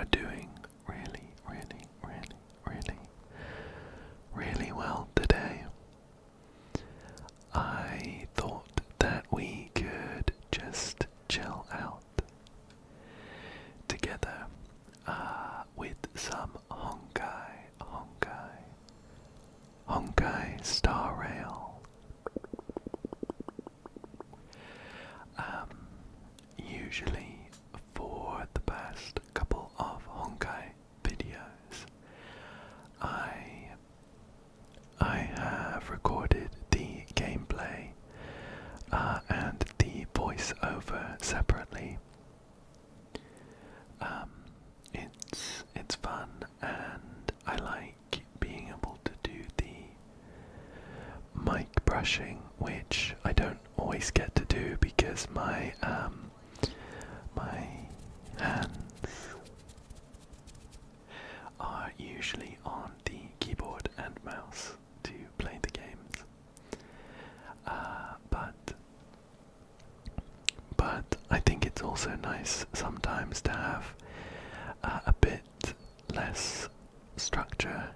are doing really, really, really, really, really well today. I thought that we could just chill out together with some Honkai Star Rail. Usually for the past couple of Honkai videos, I have recorded the gameplay and the voiceover separately. It's fun, and I like being able to do the mic brushing, which I don't always get to do because my hands are usually on the keyboard and mouse to play the games. But I think it's also nice sometimes to have a bit less structure.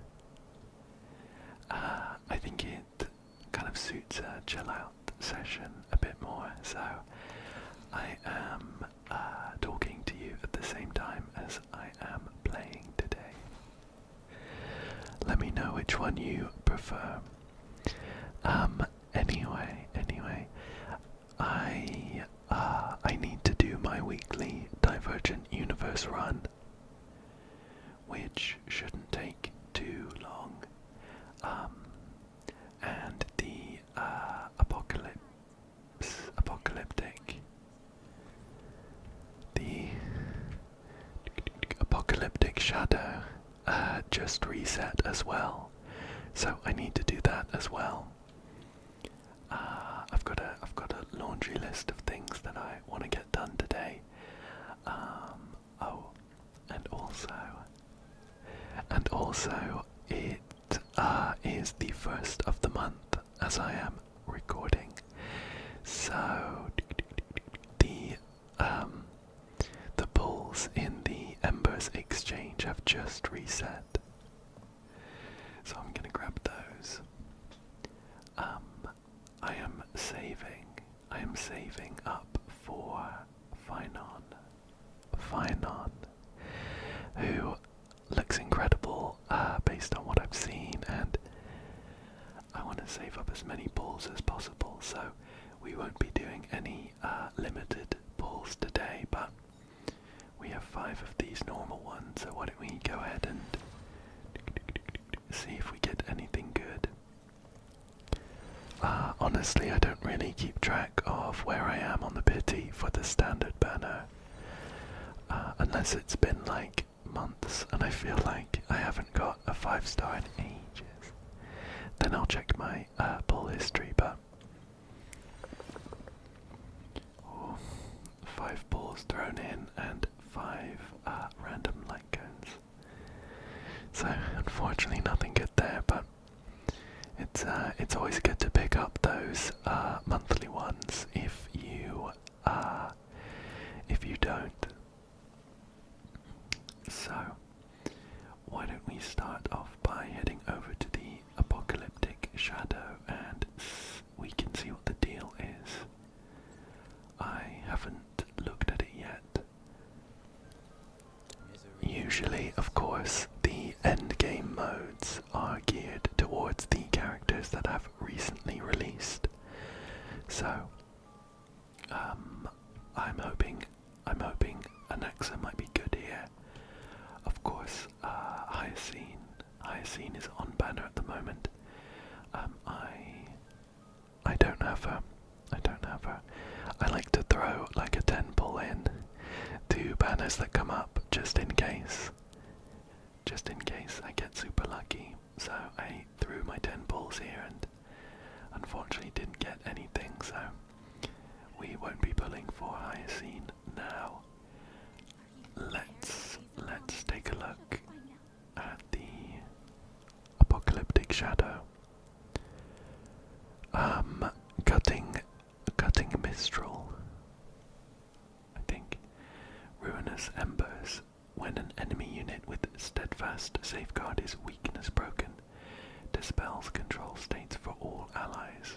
I think it kind of suits a chill out session a bit more, so I am talking to you at the same time as I am playing today. Let me know which one you prefer. Anyway, I need to do my weekly Divergent Universe run, which shouldn't take too long. And the Apocalyptic Shadow just reset as well, so I need to do that as well. I've got a laundry list of things that I want to get done today. And also it is the first of the month as I am recording, so the pulls in the Embers exchange have just reset, so I'm gonna grab those. I am saving up for Phainon, who looks incredible based on what I've seen, and I want to save up as many pulls as possible, so we won't be doing any limited pulls today, but we have 5 of these normal ones, so why don't we go ahead and see if we get anything good. Honestly, I don't really keep track of where I am on the pity for the standard banner, unless it's been like months and I feel like I haven't got a 5-star in ages. Then I'll check my pull history, but 5 pulls thrown in and 5 random light cones. So unfortunately nothing good there, but it's always good to pick up those monthly ones if you don't. So why don't we start off by heading over to the Apocalyptic Shadow and we can see what the deal is. I haven't looked at it yet. Usually, of course, the endgame modes are geared towards the characters that have recently released. So, I'm hoping Anaxa might be good here. Of course, Hyacine is on banner at the moment. I don't have her. I like to throw like a 10 pull in to banners that come up just in case I get super lucky. So I threw my 10 pulls here and unfortunately didn't get anything, so we won't be pulling for Hyacine now. Let's take a look at the Apocalyptic Shadow. Cutting Mistral. I think Ruinous Embers. When an enemy steadfast safeguard is weakness broken. Dispels control states for all allies.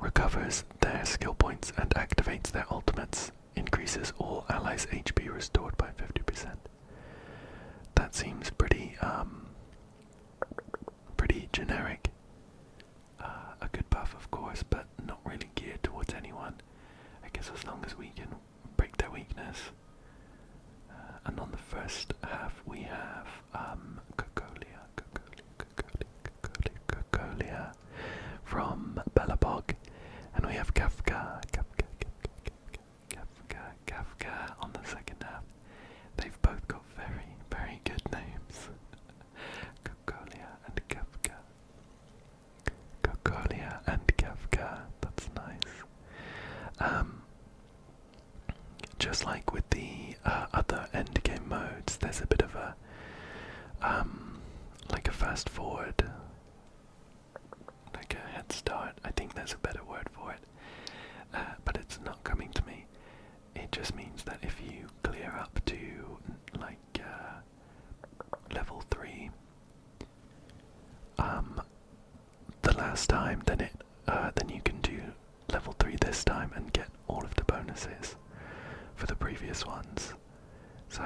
Recovers their skill points and activates their ultimates. Increases all allies' HP restored by 50%. That seems pretty generic. A good buff, of course, but not really geared towards anyone. I guess as long as we can break their weakness. And on the first half we have Cocolia from Belabog, and we have Kafka on the second half. They've both got very, very good names. Cocolia and Kafka. Cocolia and Kafka, that's nice. Just like with the other endgame modes, there's a bit of a like a fast forward, like a head start. I think there's a better word for it, but it's not coming to me. It just means that if you clear up to like level 3 the last time, then you can do level 3 this time and get all of the bonuses for the previous ones. So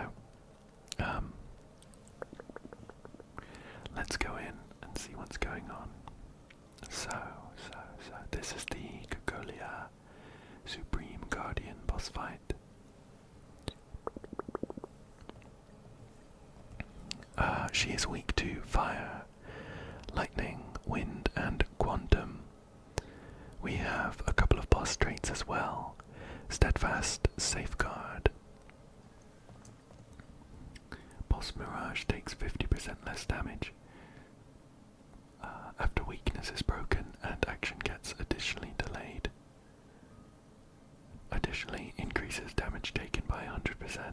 let's go in and see what's going on. So this is the Cocolia Supreme Guardian boss fight. She is weak to fire, lightning, wind, and quantum. We have a couple of boss traits as well. Steadfast Safeguard. Boss Mirage takes 50% less damage after weakness is broken and action gets additionally delayed. Additionally, increases damage taken by 100%.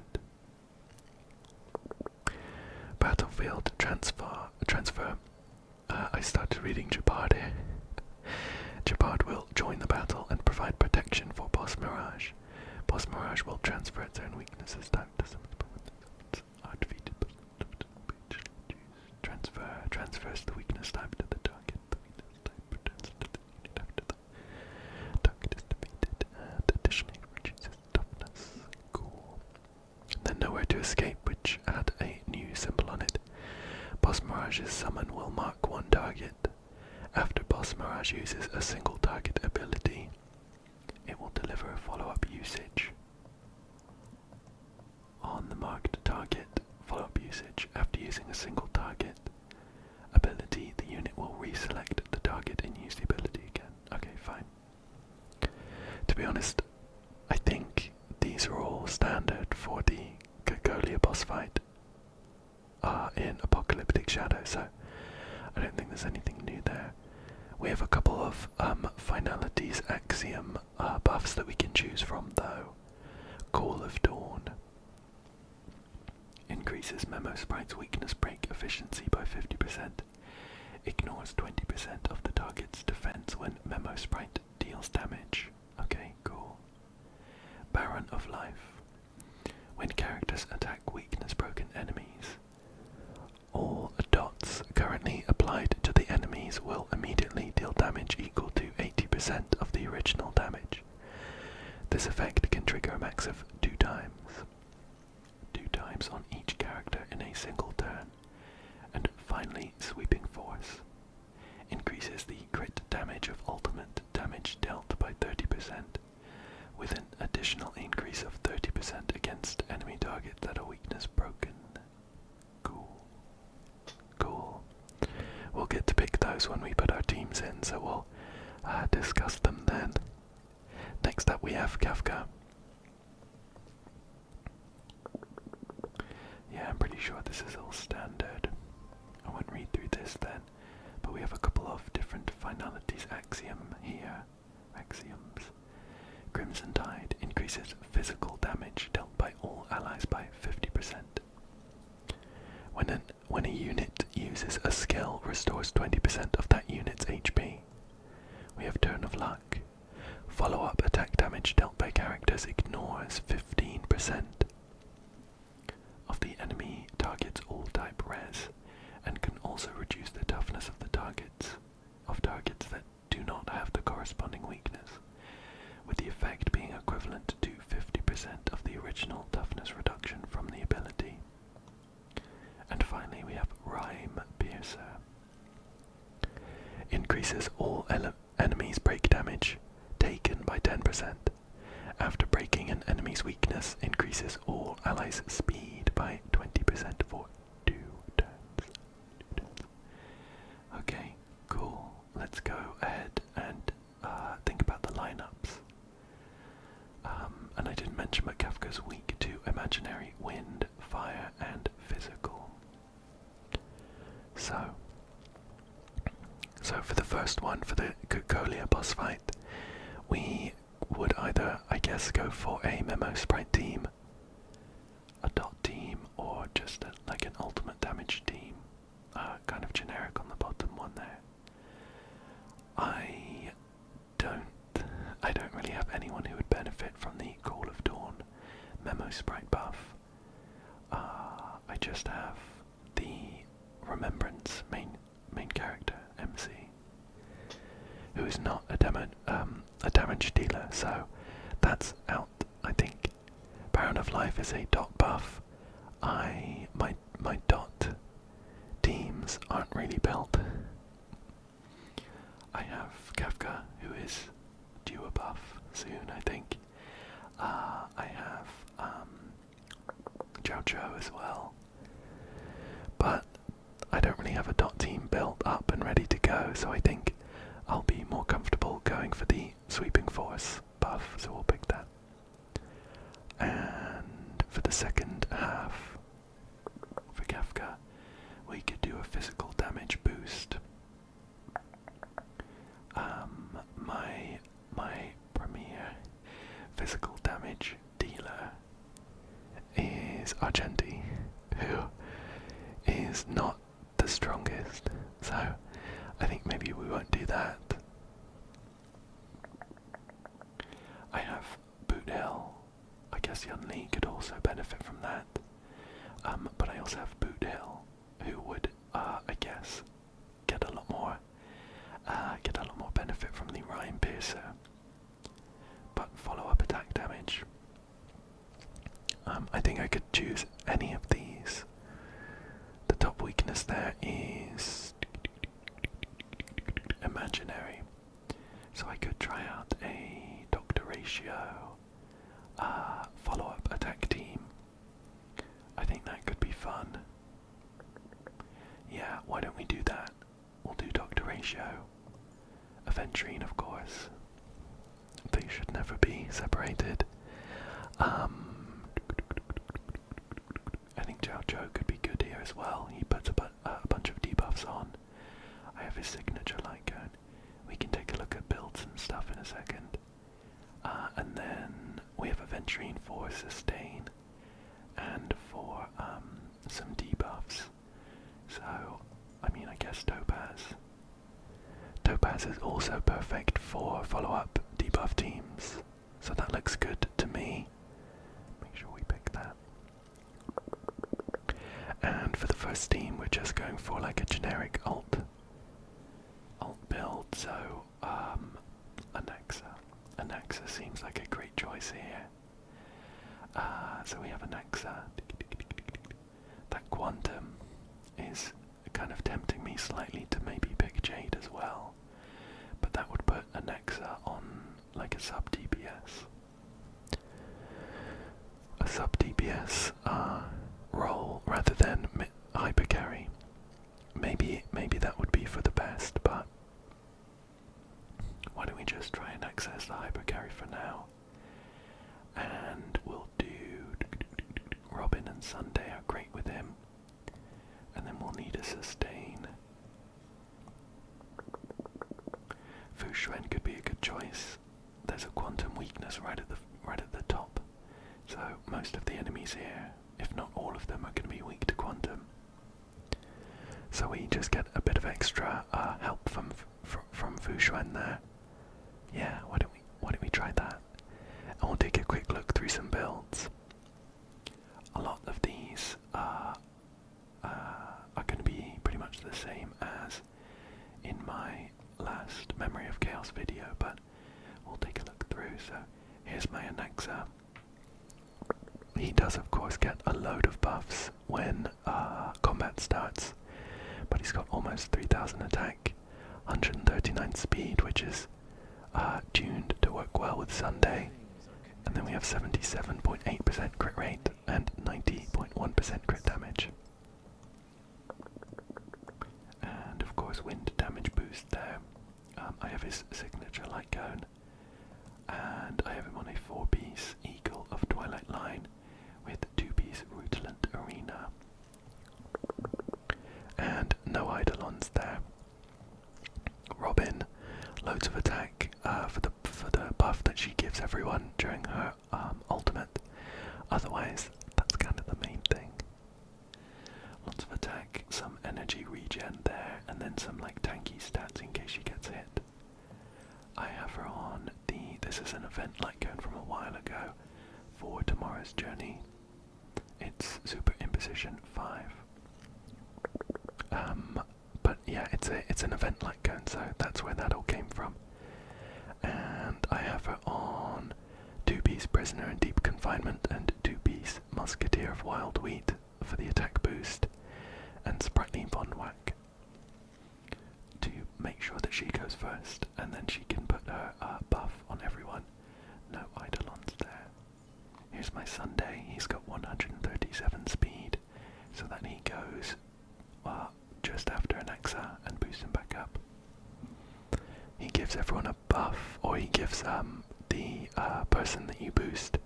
Battlefield transfer. I started reading Jabard here. Jabard will join the battle and provide protection for Boss Mirage. Boss Mirage will transfer its own weaknesses down to some are defeated. Transfers the weakness type to the target. The weakness type returns to the unit after the target is defeated, and additionally reduces toughness. Cool. And then Nowhere to Escape, which had a new symbol on it. Boss Mirage's summon will mark one target. After Boss Mirage uses a single target ability, it will deliver a follow-up usage. On the marked target, follow-up usage. After using a single target ability, the unit will reselect the target and use the ability again. Okay, fine. To be honest, I think these are all standard for the Cocolia boss fight in Apocalyptic Shadow, so I don't think there's anything new there. We have a couple of finalities axiom buffs that we can choose from though. Call of Dawn increases Memo Sprite's weakness break efficiency by 50%. Ignores 20% of the target's defense when Memo Sprite deals damage. Okay, cool. Baron of Life. When characters attack weakness broken enemies, all dots currently applied to the enemies will immediately deal damage equal to 80% of the original damage. This effect can trigger a max of 2 times. 2 times on each character in a single turn. And finally, Sweeping Force. Increases the crit damage of ultimate damage dealt by 30%, with an additional increase of 30% against enemy targets that are weakness broken. Cool. Cool. We'll get to pick those when we put our teams in, so we'll discuss them then. Next up we have Kafka. Yeah, I'm pretty sure this is all standard. I won't read through this then, but we have a couple of different finalities axiom here. Axioms. Crimson Tide increases physical damage dealt by all allies by 50%. When a unit uses a skill, restores 20% of that unit's HP. We have Turn of Luck. Follow-up attack damage dealt by characters ignores 15% of the enemy target's finally we have Rhyme Piercer. Increases all enemies' break damage taken by 10%. After breaking an enemy's weakness, increases all allies' speed by 20% for 2 turns. Okay, cool. Let's go ahead and think about the lineups. And I didn't mention, but Kafka's weak to imaginary, wind, fire, and physical. So for the first one, for the Cocolia boss fight, we would either, I guess, go for a Memo Sprite team, a dot team, or just like an ultimate damage team. Kind of generic on the bottom one there. I don't really have anyone who would benefit from the Call of Dawn Memo Sprite buff. I just have the Remembrance main character, MC, who is not a damage dealer, so that's out. I think Baron of Life is a dot buff. My dot teams aren't really built. I have Kafka, who is due a buff soon, I think. I have Jojo as well, but I don't really have a dot team built up and ready to go, so I think I'll be more comfortable going for the Sweeping Force buff, so we'll pick that. And for the second half, for Kafka, we could do a physical damage boost. My premier physical damage dealer is Argenti, who is not the strongest, so I think maybe we won't do that. I have Boot Hill. I guess Yun Li could also benefit from that. But I also have Boot Hill, who would, I guess, get a lot more benefit from the Rhyme Piercer. But follow-up attack damage. I think I could choose any of these. The top weakness there is imaginary, so I could try out a Doctor Ratio follow-up attack team. I think that could be fun. Yeah, why don't we do that? We'll do Doctor Ratio. Aventurine, of course. They should never be separated. I think Jojo could be good here as well. He puts a bunch of debuffs on. I have his signature Lycone. We can take a look at builds and stuff in a second. And then we have Aventurine for sustain and for some debuffs. So, I mean, I guess Topaz. Topaz is also perfect for follow-up debuff teams. So that looks good to me. Make sure we pick that. And for the first team, we're just going for like a generic alt build, so Anaxa seems like a great choice here. So we have Anaxa. That Quantum is kind of tempting me slightly to maybe pick Jade as well, but that would put Anaxa on like a sub DPS. A sub DPS role rather than hyper carry. Maybe that would be for the best, but why don't we just try and access the hyper carry for now? And we'll do Robin and Sunday are great with him, and then we'll need a sustain. Fu Xuan could be a good choice. There's a quantum weakness right at the top, so most of the enemies here, if not all of them, are going to be weak to quantum. So we just get a bit of extra help from Fu Xuan there. Yeah, why don't we try that? And we'll take a quick look through some builds. A lot of these are going to be pretty much the same as in my last Memory of Chaos video, but we'll take a look through. So here's my Anaxa. He does of course get a load of buffs when combat combat starts. But he's got almost 3000 attack, 139 speed, which is tuned to work well with Sunday. And then we have 77.8% crit rate and 90.1% crit damage. And of course wind damage boost there. I have his signature light cone. And I have him on a 4-piece Eagle of Twilight line with 2-piece Rutilant Arena. And no Eidolons there. Robin, loads of attack for the buff that she gives everyone during her ultimate. Otherwise, that's kind of the main thing. Lots of attack, some energy regen there, and then some like tanky stats in case she gets hit. I have her on this is an event like going from a while ago for Tomorrow's Journey. It's Super Imposition 5. But yeah, it's an event like going, so that's where that all came from. And I have her on 2-piece Prisoner in Deep Confinement and 2-piece Musketeer of Wild Wheat for the attack boost, and Sprightly Von Whack to make sure that she goes first, and then she can put her buff on everyone. No Eidolons there. Here's my Sunday. He's got 137 speed, so that he goes just after Alexa and boosts him back up. He gives everyone a buff, or he gives the person that you boost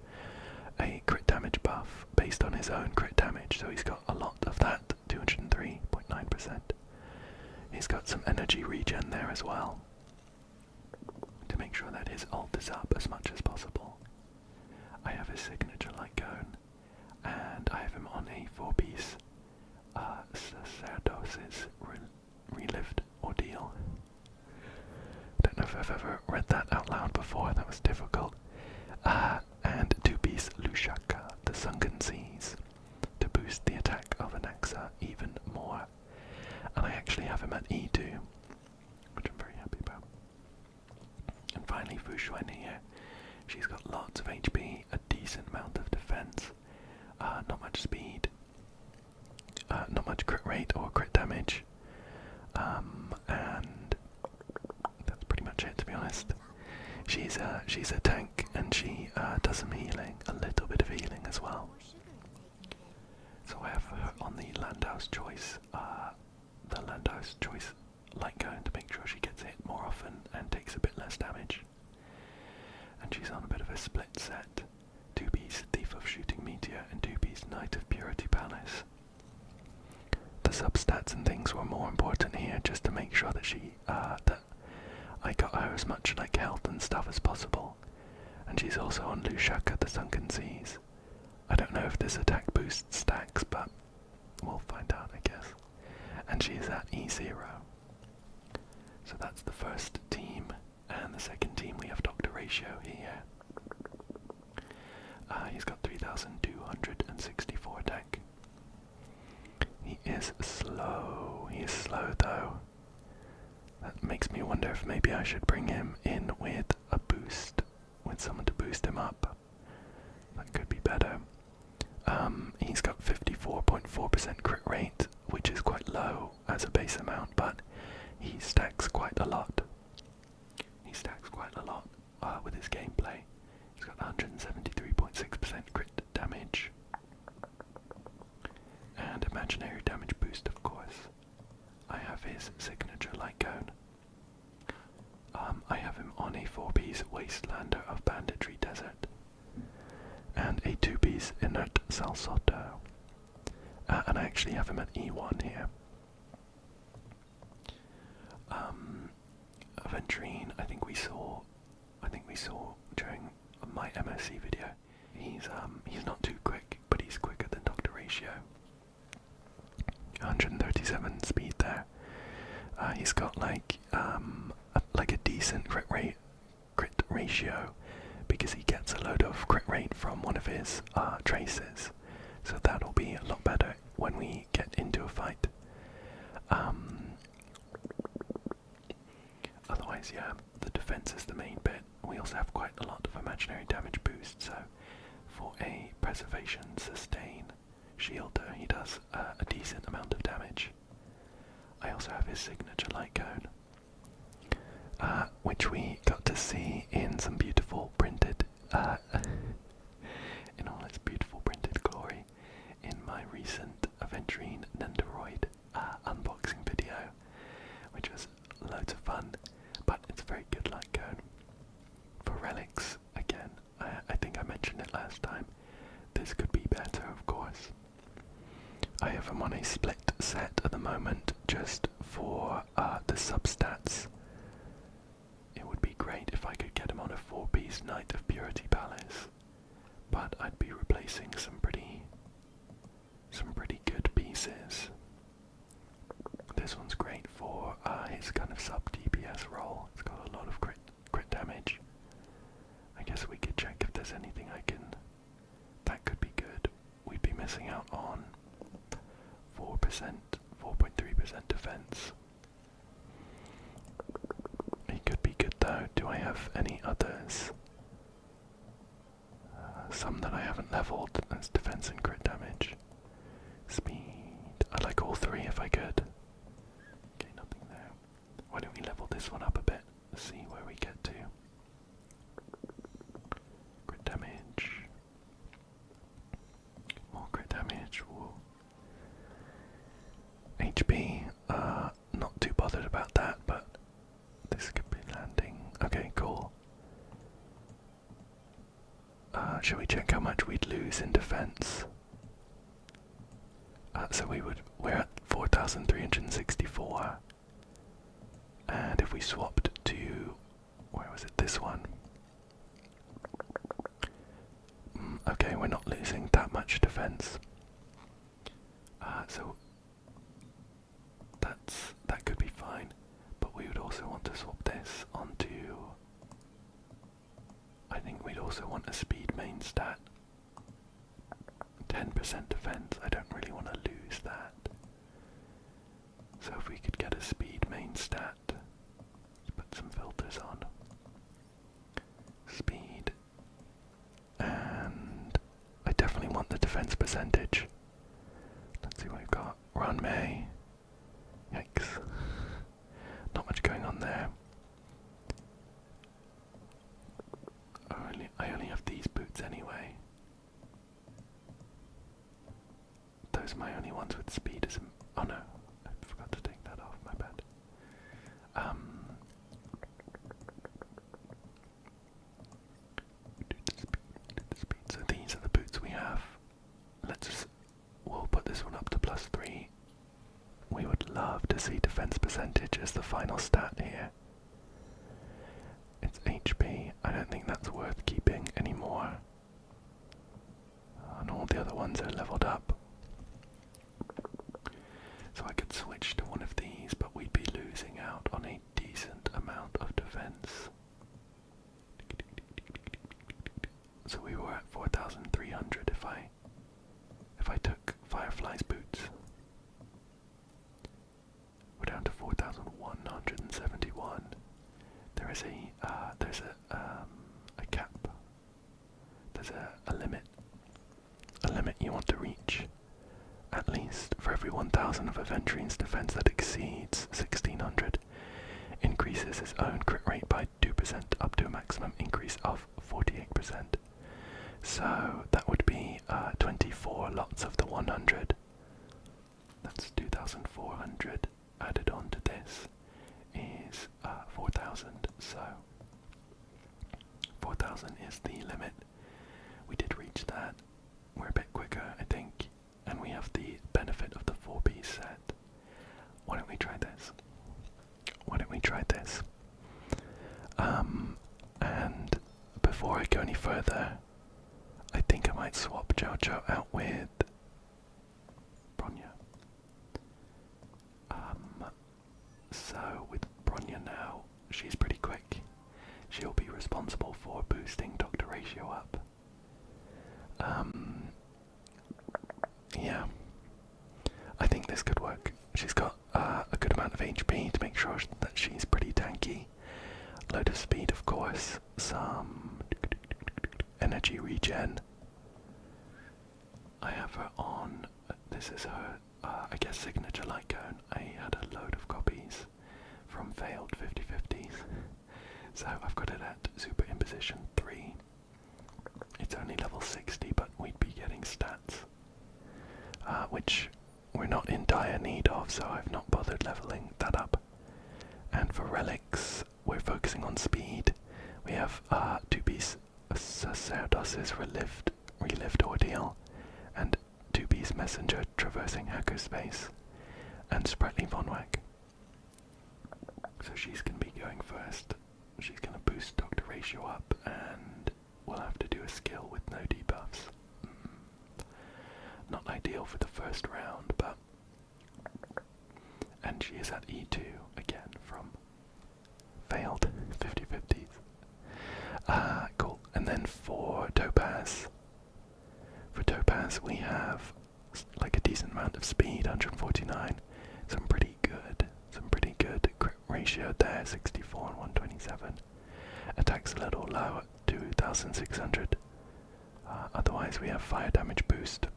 a crit damage buff based on his own crit damage, so he's got a lot of that, 203.9%. He's got some energy regen there as well, to make sure that his ult is up as much as possible. I have his signature light cone, and I have him on a 4-piece Sacerdosis Relived Ordeal. Don't know if I've ever read that out loud before, that was difficult. And 2-piece Lushaka, the Sunken Seas, to boost the attack of Anaxa even more. And I actually have him at E2, which I'm very happy about. And finally Fu Xuan here. She's got lots of HP, a decent amount of defense, not much speed, not much crit rate or crit damage, and that's pretty much it, to be honest. She's a tank, and she does some healing, a little bit of healing as well. So I have her on the Landau's Choice light cone to make sure she gets hit more often and takes a bit less damage. And she's on a bit of a split set, 2-piece Thief of Shooting Meteor and 2-piece Knight of Purity Palace. The substats and things were more important here, just to make sure that that I got her as much like health and stuff as possible. And she's also on Lushaka, the Sunken Seas. I don't know if this attack boost stacks, but we'll find out, I guess. And she's at E0. So that's the first team, and the second team we have Dr. Ratio here. He's got 3,264 attack. He is slow though. That makes me wonder if maybe I should bring him in with a boost, with someone to boost him up. That could be better. He's got 54.4% crit rate, which is quite low as a base amount, but he stacks quite a lot. With his gameplay. He's got 173.6% crit damage. And imaginary damage boost, of course. I have his signature light cone. I have him on a 4-piece Wastelander of Banditry Desert. And a 2-piece Inert Salsotto. And I actually have him at E1 here. Aventurine, I think we saw during my MSC video. He's not too quick, but he's quicker than Dr. Ratio. 137 speed there. He's got like a decent crit ratio, because he gets a load of crit rate from one of his traces. So that'll be a lot better when we get into a fight. Otherwise, yeah, the defense is the main bit. We also have quite a lot of imaginary damage boost, so for a preservation sustain shielder, he does does a decent amount of damage. I also have his signature light cone, which we got to see in some beautiful printed, in all its beautiful printed glory, in my recent Aventurine Nendoroid unboxing video, which was loads of fun. But it's a very good light cone. For relics, again, I think I mentioned it last time, this could be better, of course. I have him on a split set at the moment, just for the substats. It would be great if I could get him on a 4-piece Knight of Purity Palace, but I'd be replacing some pretty good pieces. This one's great for his kind of sub-DPS role. It's got a lot of crit damage. I guess we could check if there's anything that could be good. We'd be missing out on 4.3% defense. It could be good though. Do I have any others? Some that I haven't leveled. That's defense and crit damage. Speed. I'd like all three if I could. Okay, nothing there. Why don't we level this one up a bit? See where we get to. Crit damage. More crit damage. Whoa. HP. Not too bothered about that, but this could be landing. Okay, cool. Shall we check how much we'd lose in defense? So we're at 4,364. And if we swapped to, where was it, this one? Okay, we're not losing that much defense. So that could be fine, but we would also want to swap this onto, I think we'd also want a speed main stat. 10% defense, I don't really want to lose that. So if we could get a speed main stat, let's put some filters on. Speed. And I definitely want the defense percentage. Let's see what we've got. Run May. Yikes. Not much going on there. I only have these boots anyway. Those are my only ones with speed. Oh no, I forgot to take that off, my bad. So these are the boots we have. We'll put this one up to +3. We would love to see defense percentage as the final stat here. It's HP. I don't think that's worth keeping anymore. And all the other ones are leveled up. So I could switch to one of these, but we'd be losing out on a decent amount of defense. So we were at 4,300 if I took Firefly's boots. We're down to 4,171. There's a cap. There's a limit. A limit you want to reach. At least for every 1,000 of Aventurine's defense that exceeds 1,600, increases his own crit rate by 2% up to a maximum increase of 48%. So that would be 24 lots of the 100. That's 2,400 added on to this is 4,000. So 4,000 is the limit. We did reach that. We're a bit quicker, I think, and we have the benefit of the 4-piece set. Why don't we try this? And before I go any further, I think I might swap Jojo out with Bronya. So with Bronya now, she's pretty quick. She'll be responsible for boosting Doctor Ratio up. Yeah, I think this could work. She's got a good amount of HP to make sure that she's pretty tanky. Load of speed, of course. Some energy regen. I have her on this this is her, I guess, signature light cone. I had a load of copies from failed 50/50s. So I've got it at Super Imposition 3. It's only level 60, but we'd be getting stats, which we're not in dire need of, so I've not bothered leveling that up. And for relics, we're focusing on speed. We have 2-piece Sacerdot's relived ordeal, and 2-piece messenger traversing hyperspace, and sprightly Von Wack. So she's going to be going first. She's going to boost Doctor Ratio up, and we'll have to do a skill with no debuffs. Not ideal for the first round, but... And she is at E2, again, from failed 50/50s. Cool. And then for Topaz we have like a decent amount of speed, 149. Some pretty good crit ratio there, 64 and 127. Attacks a little low at 2,600. Otherwise we have fire damage boost.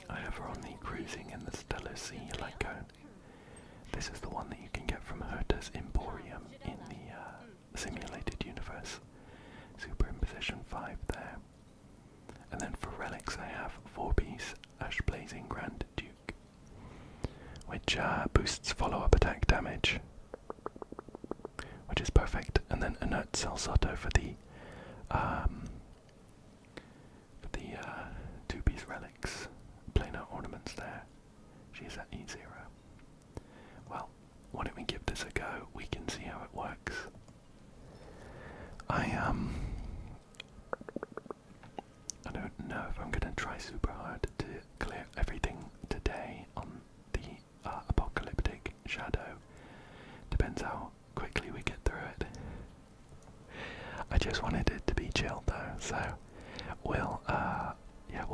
I have her on the cruising in the Stellar Sea light cone. This is the one that you can get from Herta's Emporium in the simulated universe. Super Imposition 5 there. And then for relics I have 4-piece Ash Blazing Grand Duke, which boosts follow-up attack damage, which is perfect. And then Inert Salsotto for the 2-piece relics, planar ornaments there. She's at E0. Well, why don't we give this a go? We can see how it works. I don't know if I'm gonna try super hard to clear everything today on the Apocalyptic Shadow. Depends how quickly we get through it. I just wanted it to be chill though, so we'll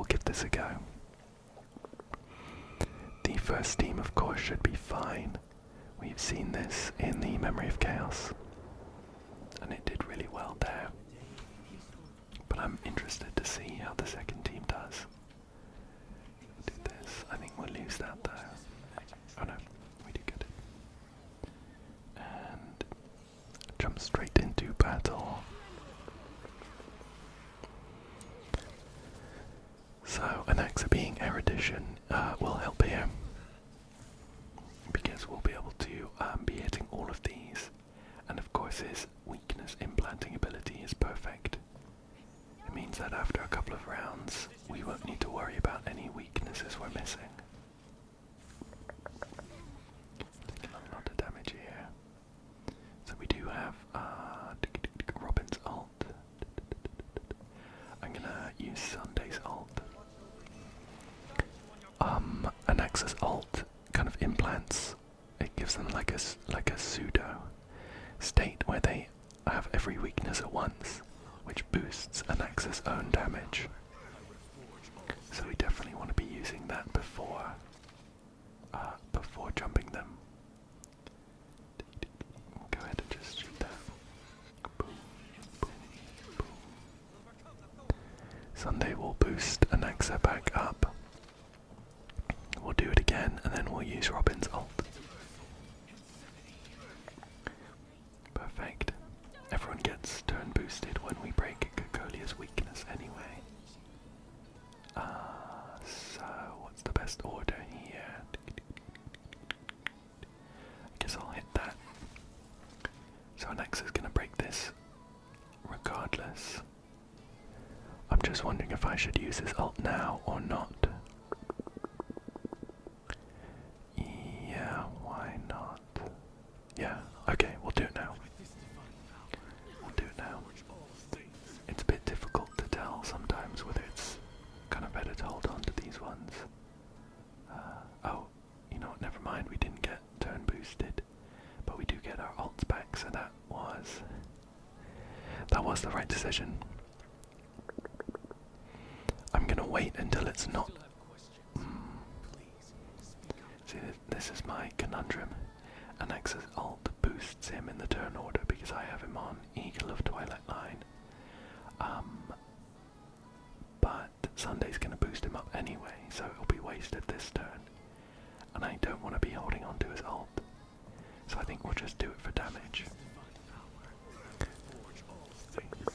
give this a go. The first team, of course, should be fine. We've seen this in the Memory of Chaos, and it did really well there. But I'm interested to see how the second team does. Do this. I think we'll lose that though. Oh no, we do get it. And jump straight into battle. So, Anaxa being Erudition will help here, because we'll be able to be hitting all of these, and of course his weakness implanting ability is perfect. It means that after a couple of rounds we won't need to worry about any weaknesses we're missing. Taking a lot of damage here. So we do have Robin's ult. I'm gonna use Sunday's ult. Anaxa's ult kind of implants. It gives them like a pseudo state where they have every weakness at once, which boosts Anaxa's own damage. So we definitely want to be using that before jumping them. Go ahead and just shoot that. Boom, boom, boom. Sunday will boost Anaxa back up. We'll do it again, and then we'll use Robin's ult. Perfect. Everyone gets turn boosted when we break Cocolia's weakness anyway. So what's the best order here? I guess I'll hit that. So Anaxa's gonna break this regardless. I'm just wondering if I should use his ult now or not. Yeah, why not? Yeah, okay, we'll do it now. We'll do it now. It's a bit difficult to tell sometimes whether it's kind of better to hold on to these ones. Oh, you know what, never mind, we didn't get turn boosted, but we do get our ults back, so that was the right decision. I'm gonna wait until it's not. See, this is my conundrum. Anaxa's ult boosts him in the turn order because I have him on Eagle of Twilight Line. But Sunday's gonna boost him up anyway, so it'll wasted this turn, and I don't want to be holding on to his ult. So I think we'll just do it for damage.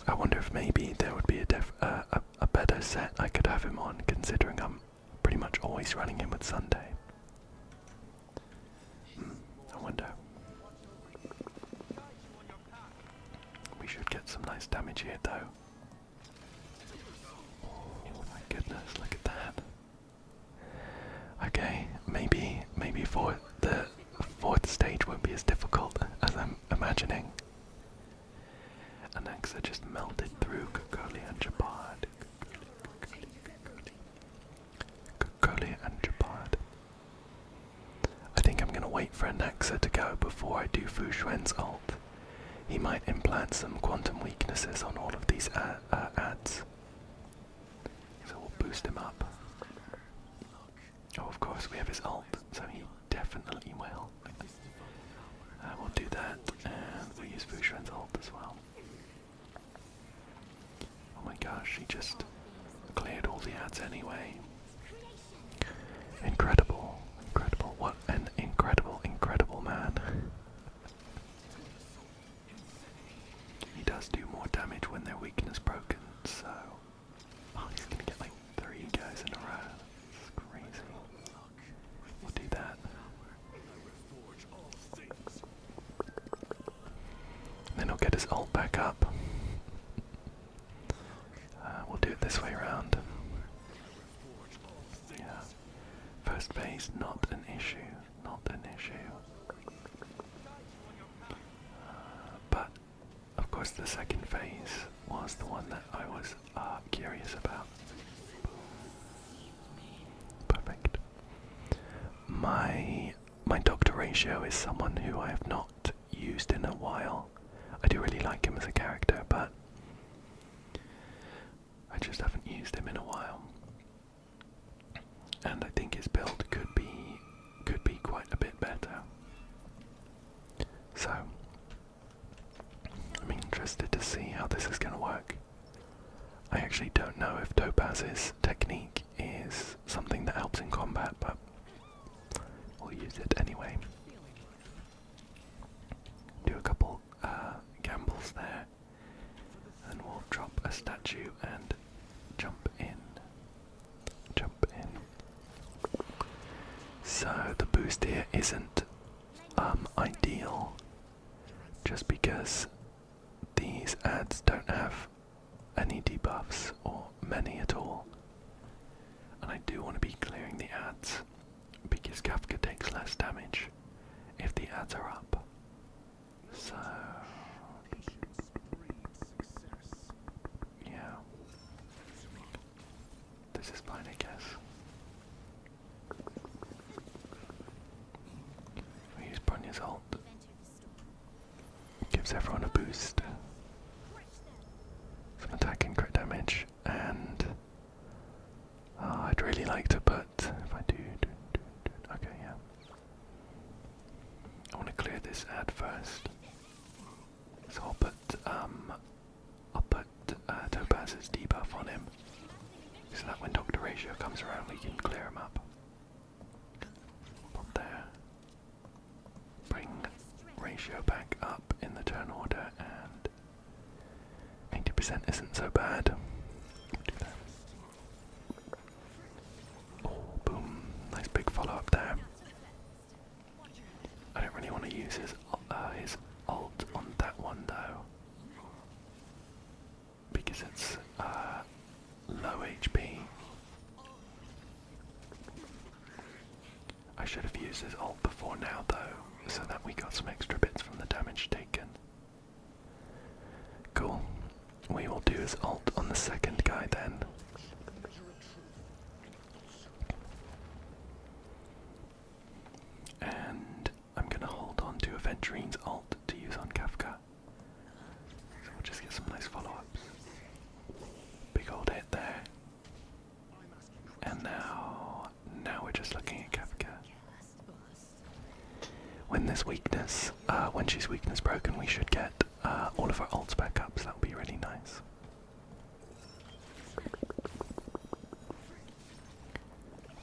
I wonder if maybe there would be a better set I could have him on, considering I'm pretty much always running him with Sunday. I wonder. We should get some nice damage here though. Oh my goodness, look at that. Okay, maybe for the fourth stage won't be as difficult as I'm imagining. And Axa just melted through Cocolia and Jabard. Cocolia and Jabard. I think I'm going to wait for Anaxa to go before I do Phouxuan's ult. He might implant some quantum weaknesses on all of these ads. So we'll boost him up. Oh, of course, we have his ult, so he definitely will. We'll do that, and we'll use Phouxuan's ult as well. Oh my gosh, he just cleared all the ads anyway. Incredible, incredible. What an incredible, incredible man. He does do more damage when their weakness broken, so... Oh, he's gonna get like 3 guys in a row. It's crazy. We'll do that. Then he'll get his ult back up. We'll do it this way around. Yeah. First phase, not an issue. Not an issue. But, of course, the second phase was the one that I was curious about. Perfect. My doctor ratio is someone who I have not used in a while. I do really like him as a character, but I just haven't used him in a while. And I think his build could be quite a bit better. So I'm interested to see how this is going to work. I actually don't know if Topaz's technique is something that helps in combat, but we'll use it anyway. Do a couple gambles there, and we'll drop a statue and jump in. Jump in. So the boost here isn't ideal, just because these ads don't have any debuffs or many at all, and I do want to be clearing the ads because Kafka takes less damage if the ads are up. So yeah, this is fine, I guess. We use Bronya's ult. Gives everyone a boost. Some attack and crit damage, and I'd really like to put, if I do, okay, yeah. I want to clear this ad first. So I'll put Topaz's debuff on him, so that when Dr. Ratio comes around we can clear him up. Put there. Bring Ratio back up in the turn order, and 80% isn't so bad. Do that. Oh, boom. Nice big follow up there. I don't really want to use his ult on that one though, because it's low HP. I should have used his ult before now though, so that we got some extra bits from the damage taken. Cool. We will do his ult on the second guy then. And I'm gonna hold on to Aventurine's ult to use on Kafka. So we'll just get some nice follow-ups. Big old hit there. And now we're just looking at Kafka. When this weakness, when she's weakness broken, we should get all of our ults back up, so that would be really nice.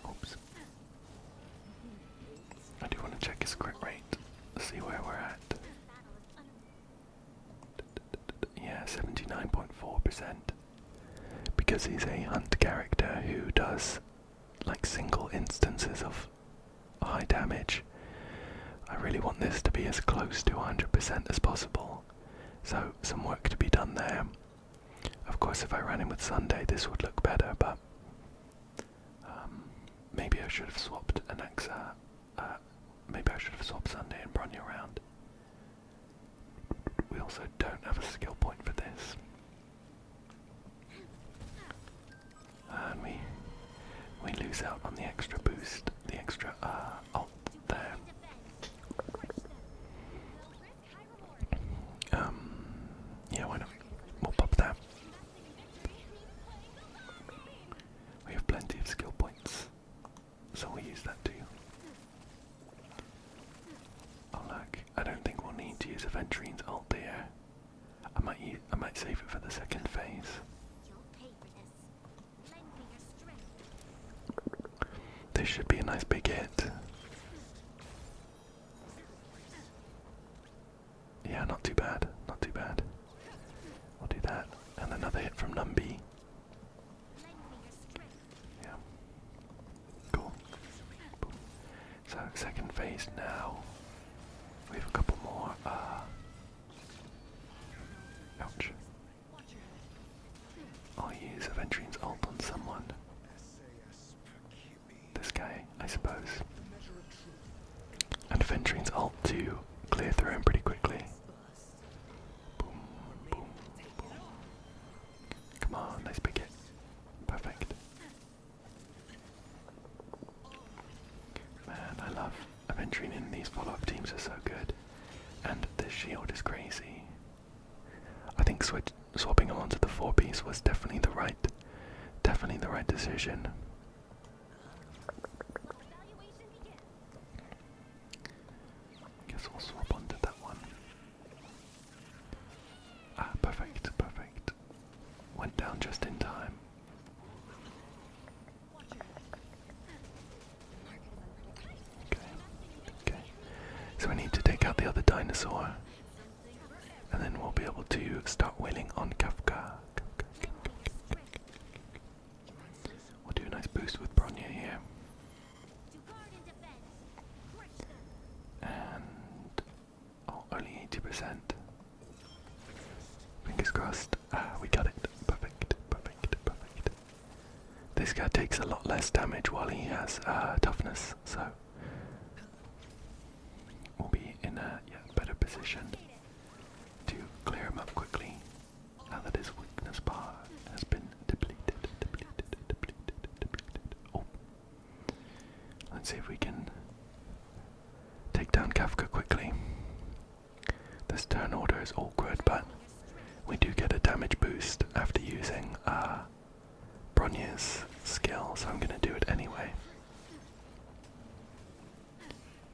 Oops. gonna check his crit rate, see where we're at. Yeah, 79.4%. Because he's a hunt character who does like single instances of high damage. I really want this to be as close to 100% as possible. So some work to be done there. Of course, if I ran him with Sunday, this would look better, but maybe I should have swapped an Axa. Maybe I should have swapped Sunday and Bronya around. We also don't have a skill point for this. And we lose out on the extra boost, the extra ult there. Yeah, why not? We'll pop that. We have plenty of skill points, so we'll use that too. Oh look, I don't think we'll need to use Aventrine's ult here. I might save it for the second phase. This should be a nice big hit. Yeah, not too bad, not too bad. We'll do that, and another hit from Numby. Yeah. Cool. Boom. So, second phase now. We have a couple more, ouch. I'll use Aventrine's ult on someone. This guy, I suppose. And Aventrine's ult to clear through him pretty quickly. Boom, boom, boom. Come on, nice big hit. Perfect. Man, I love Aventrine in these follow-up teams are so good. And this shield is crazy. I think swapping him onto the 4-piece was definitely the right decision. Guess we'll swap onto that one. Ah, perfect, perfect. Went down just in time. Okay. So we need to take out the other dinosaur. And then we'll be able to start wailing on Kafka. We'll do a nice boost with Bronya here. And only 80%. Fingers crossed. We got it. Perfect, perfect, perfect. This guy takes a lot less damage while he has toughness, so we'll be in a better position to clear him up quickly now that his weakness bar has been depleted. Oh. Let's see if we can take down Kafka quickly. This turn order is awkward, but we do get a damage boost after using Bronya's skill, so I'm going to do it anyway.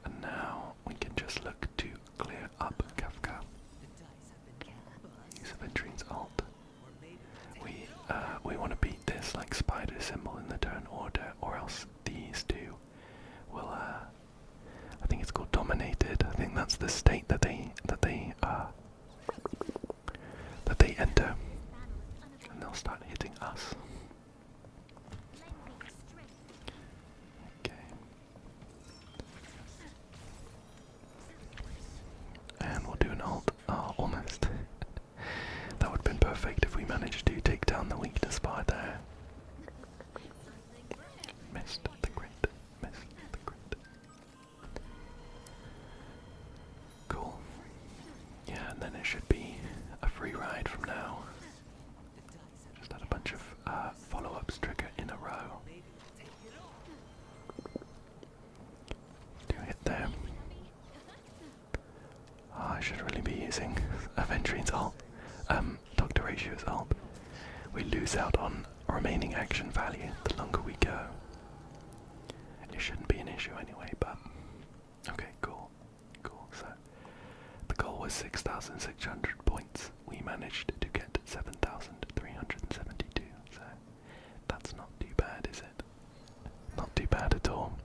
And now we can just look to clear up Kafka. Use Aventrine's ult. We want to beat this like spider symbol in the turn order, or else these two will I think it's called dominated. I think that's the state that they enter, and they'll start hitting us. Okay. And we'll do an ult. Oh, almost. That would have been perfect if we managed to take down the weakness bar there. Missed the crit. Missed the crit. Cool. Yeah, and then it should be a free ride from now. Just had a bunch of follow-ups trigger in a row. Do hit there. Oh, I should really be using Aventrine's ult. Dr. Ratio's ult. We lose out on remaining action value the longer we go. It shouldn't be an issue anyway, but okay, cool. Cool, so the goal was 6,600 points. We managed to get 7,372, so that's not too bad, is it? Not too bad at all.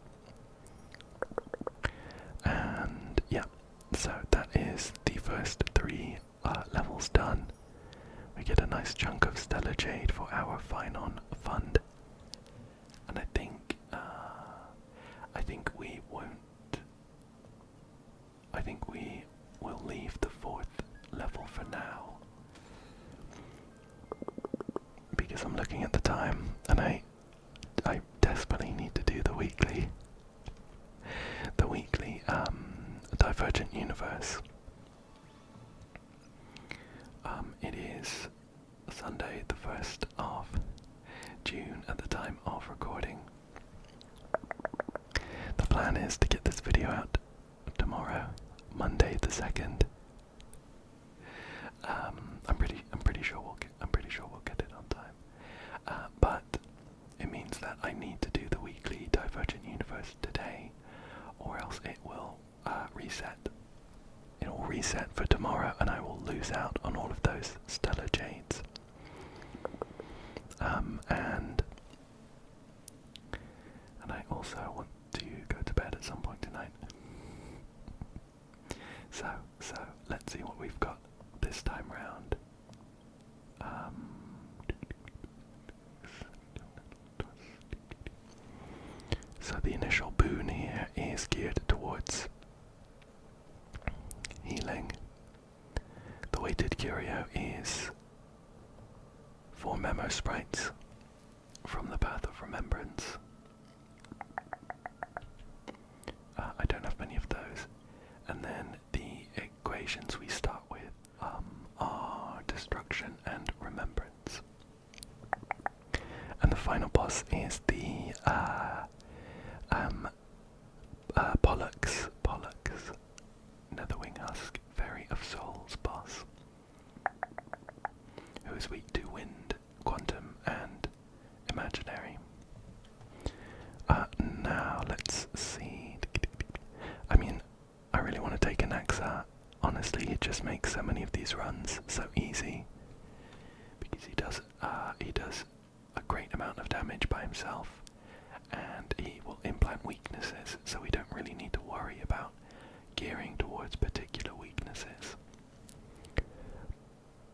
won't. I think we will leave the 4th level for now. Because I'm looking at the time and I desperately need to do the weekly Divergent Universe. It is Sunday the 1st of June at the time of recording. The plan is to get this video out tomorrow, Monday the 2nd. I'm pretty sure we'll get it on time. But it means that I need to do the weekly Divergent Universe today, or else it will reset. It will reset for tomorrow, and I will lose out on all of those stellar jades. And I also want to go to bed at some point tonight. So let's see what we've got this time round. So the initial boon here is geared towards healing. The weighted curio is 4 memo sprites from the Path of Remembrance. I don't have many of those. And then the equations we start with are destruction and remembrance. And the final boss is the Pollux, Netherwing Husk, Fairy of Souls boss, who is weak to wind, quantum, and imaginary. Now let's see. I mean, I really want to take an Axa. Honestly, it just makes so many of these runs so easy, because he does a great amount of damage by himself, and he will implant weaknesses, so we don't really need to worry about gearing towards particular weaknesses.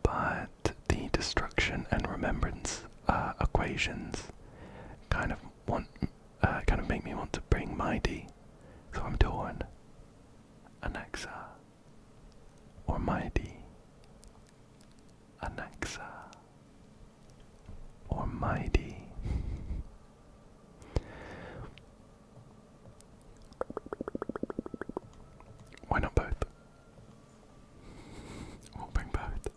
But the destruction and remembrance equations kind of make me want to bring Mighty, so I'm torn. Anaxa or Mighty. Anaxa or Mighty. Why not both? We'll bring both.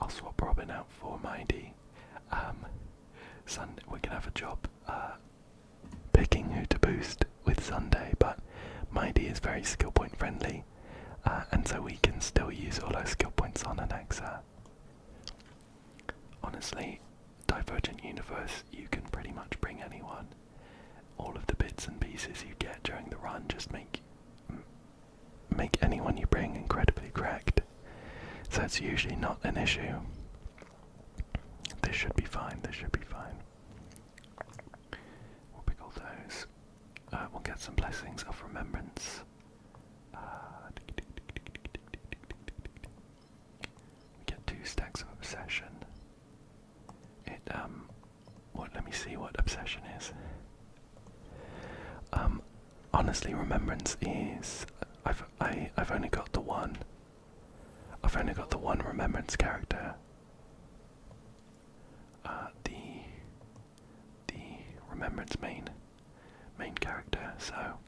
I'll swap Robin out for Mighty. Sunday, we can have a job picking who to boost with Sunday, but Mighty is very skill point friendly, and so we can still use all our skill points on Anaxa. Honestly, Divergent Universe, you can pretty much bring anyone. All of the bits and pieces you get during the run just make anyone you bring incredibly cracked. So it's usually not an issue. This should be fine, We'll pick all those. We'll get some blessings of remembrance. We get 2 stacks of obsession. Let me see what obsession is. Honestly, remembrance is. I've only got the one. I've only got the one remembrance character. The remembrance main character. So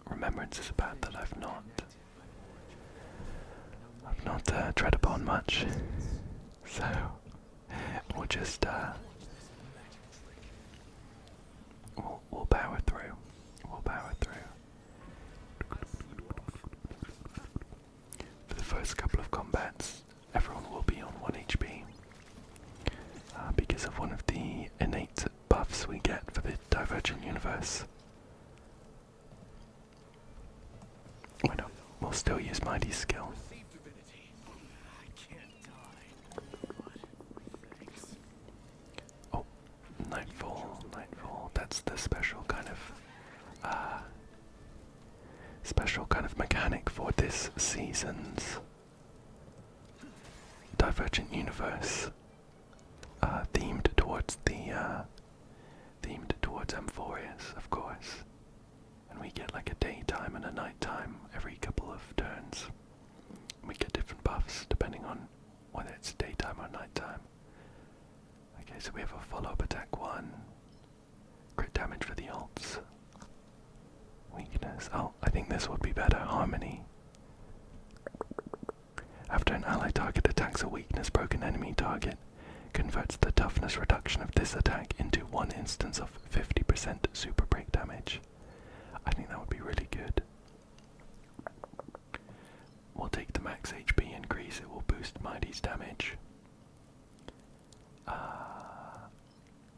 remembrance is a path that I've not tread upon much. So we'll just we'll power through. For the first couple of combats, everyone will be on 1 HP because of one of the innate buffs we get for the Divergent Universe. Why not? We'll still use Mighty's skill. Oh, Nightfall. That's the special kind of mechanic for this season's Divergent Universe, themed towards Amphorius, of course. And nighttime. Okay, so we have a follow-up attack 1. Crit damage for the ults. Weakness. Oh, I think this would be better. Harmony. After an ally target attacks a weakness broken enemy target, converts the toughness reduction of this attack into one instance of 50% super break damage. I think that would be really good. We'll take the max HP increase, it will boost Mighty's damage.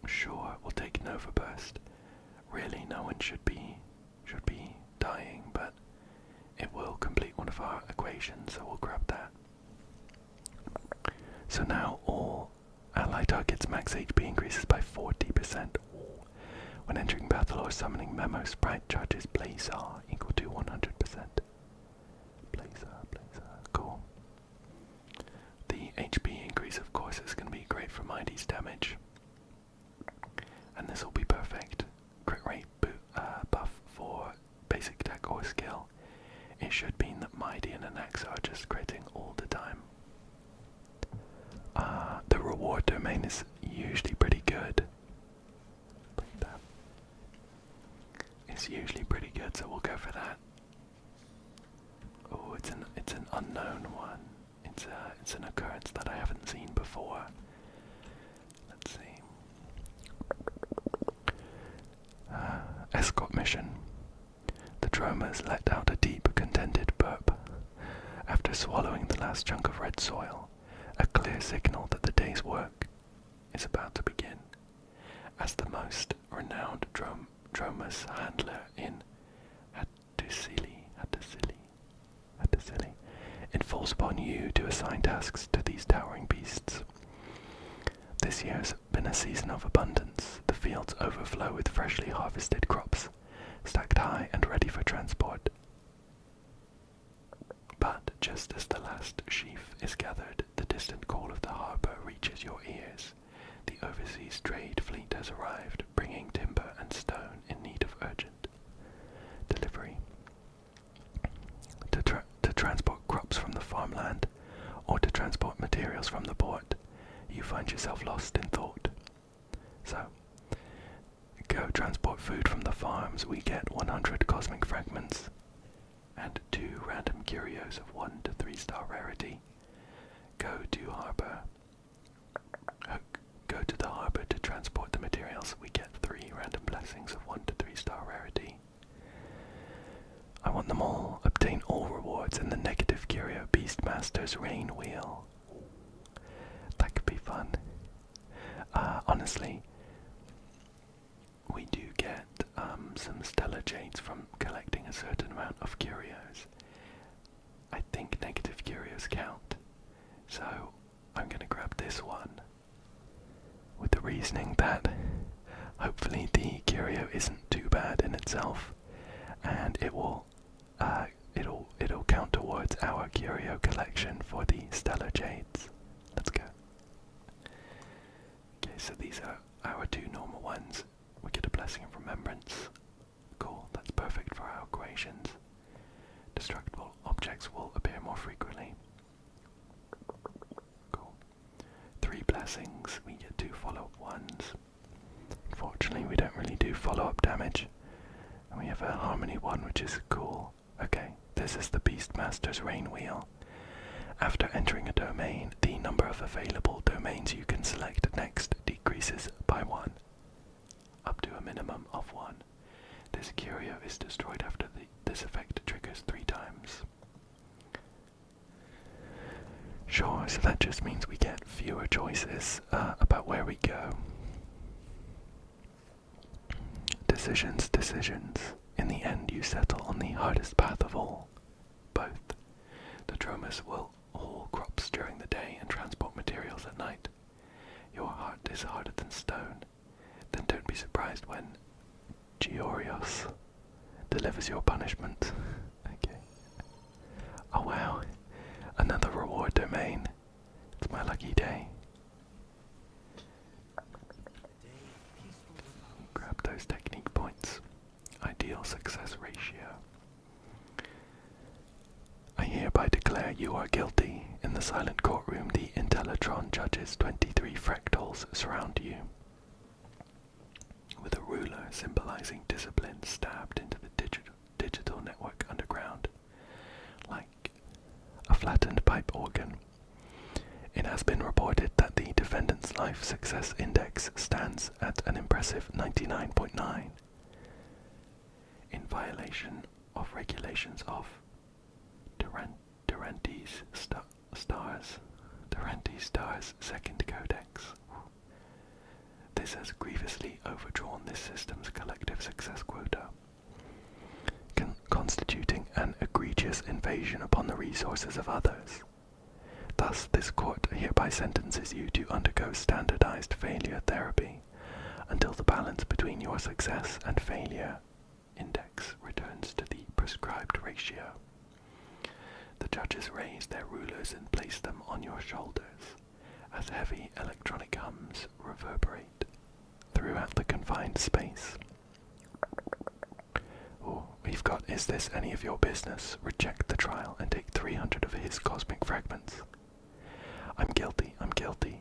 Sure, we'll take Nova Burst. Really, no one should be dying, but it will complete one of our equations, so we'll grab that. So now all ally targets max HP increases by 40%. When entering battle or summoning Memo Sprite charges Blazar equal to 100%. Blazar, cool. The HP increase, of course, is going to be great for Mighty's damage. And this will be perfect. Crit rate buff for basic attack or skill. It should mean that Mighty and Anaxa are just critting all the time. The reward domain is usually pretty good. Like that. It's usually pretty good, so we'll go for that. Oh, it's an unknown one. It's an occurrence that I haven't seen before. Let's see. Escort mission. The Dromas let out a deep, contented burp. After swallowing the last chunk of red soil, a clear signal that the day's work is about to begin. As the most renowned Dromas handler in Hattusili, it falls upon you to assign tasks to these towering beasts. This year's been a season of abundance. The fields overflow with freshly harvested crops, stacked high and ready for transport. But just as the last sheaf is gathered, the distant call of the harbor reaches your ears. The overseas trade fleet has arrived, bringing timber and stone in need of urgent delivery. To transport crops from the farmland, or to transport materials from the port, you find yourself lost in thought. So, go transport food from the farms, we get 100 cosmic fragments, and 2 random curios of 1 to 3 star rarity. Go to the harbor to transport the materials, we get 3 random blessings of 1 to 3 star rarity. I want them all, obtain all rewards in the negative curio Beastmaster's Rain Wheel. That could be fun. Honestly, we do get some stellar jades from collecting a certain amount of curios. I think negative curios count, so I'm going to grab this one with the reasoning that hopefully the curio isn't too bad in itself, and it'll count towards our curio collection for the stellar jades. Let's go. Okay, so these are our 2 normal ones. We get a blessing of remembrance. Cool, that's perfect for our equations. Destructible objects will appear more frequently. Cool. 3 blessings, we get 2 follow-up ones. Unfortunately, we don't really do follow-up damage. And we have a harmony one, which is cool. Okay, this is the Beastmaster's Rain Wheel. After entering a domain, the number of available domains you can select next decreases by 1, up to a minimum of 1. This curio is destroyed after this effect triggers 3 times. Sure, so that just means we get fewer choices about where we go. Decisions. In the end, you settle on the hardest path of all. Both. The Dromas will haul crops during the day and transport materials at night. Your heart is harder than stone. Then don't be surprised when Georios delivers your punishment. Okay. Oh wow, another reward domain. It's my lucky day. Grab those technique points. Ideal success ratio. I hereby declare you are guilty. In the silent courtroom, the Intellitron judges 23 fractals surround you, with a ruler symbolizing discipline stabbed into the digital network underground, like a flattened pipe organ. It has been reported that the defendant's life success index stands at an impressive 99.9, in violation of regulations of Durrante's Star's Second Codex. This has grievously overdrawn this system's collective success quota, constituting an egregious invasion upon the resources of others. Thus, this court hereby sentences you to undergo standardized failure therapy until the balance between your success and failure index returns to the prescribed ratio. The judges raise their rulers and place them on your shoulders as heavy electronic hums reverberate throughout the confined space. Oh, we've got, is this any of your business? Reject the trial and take 300 of his cosmic fragments. I'm guilty.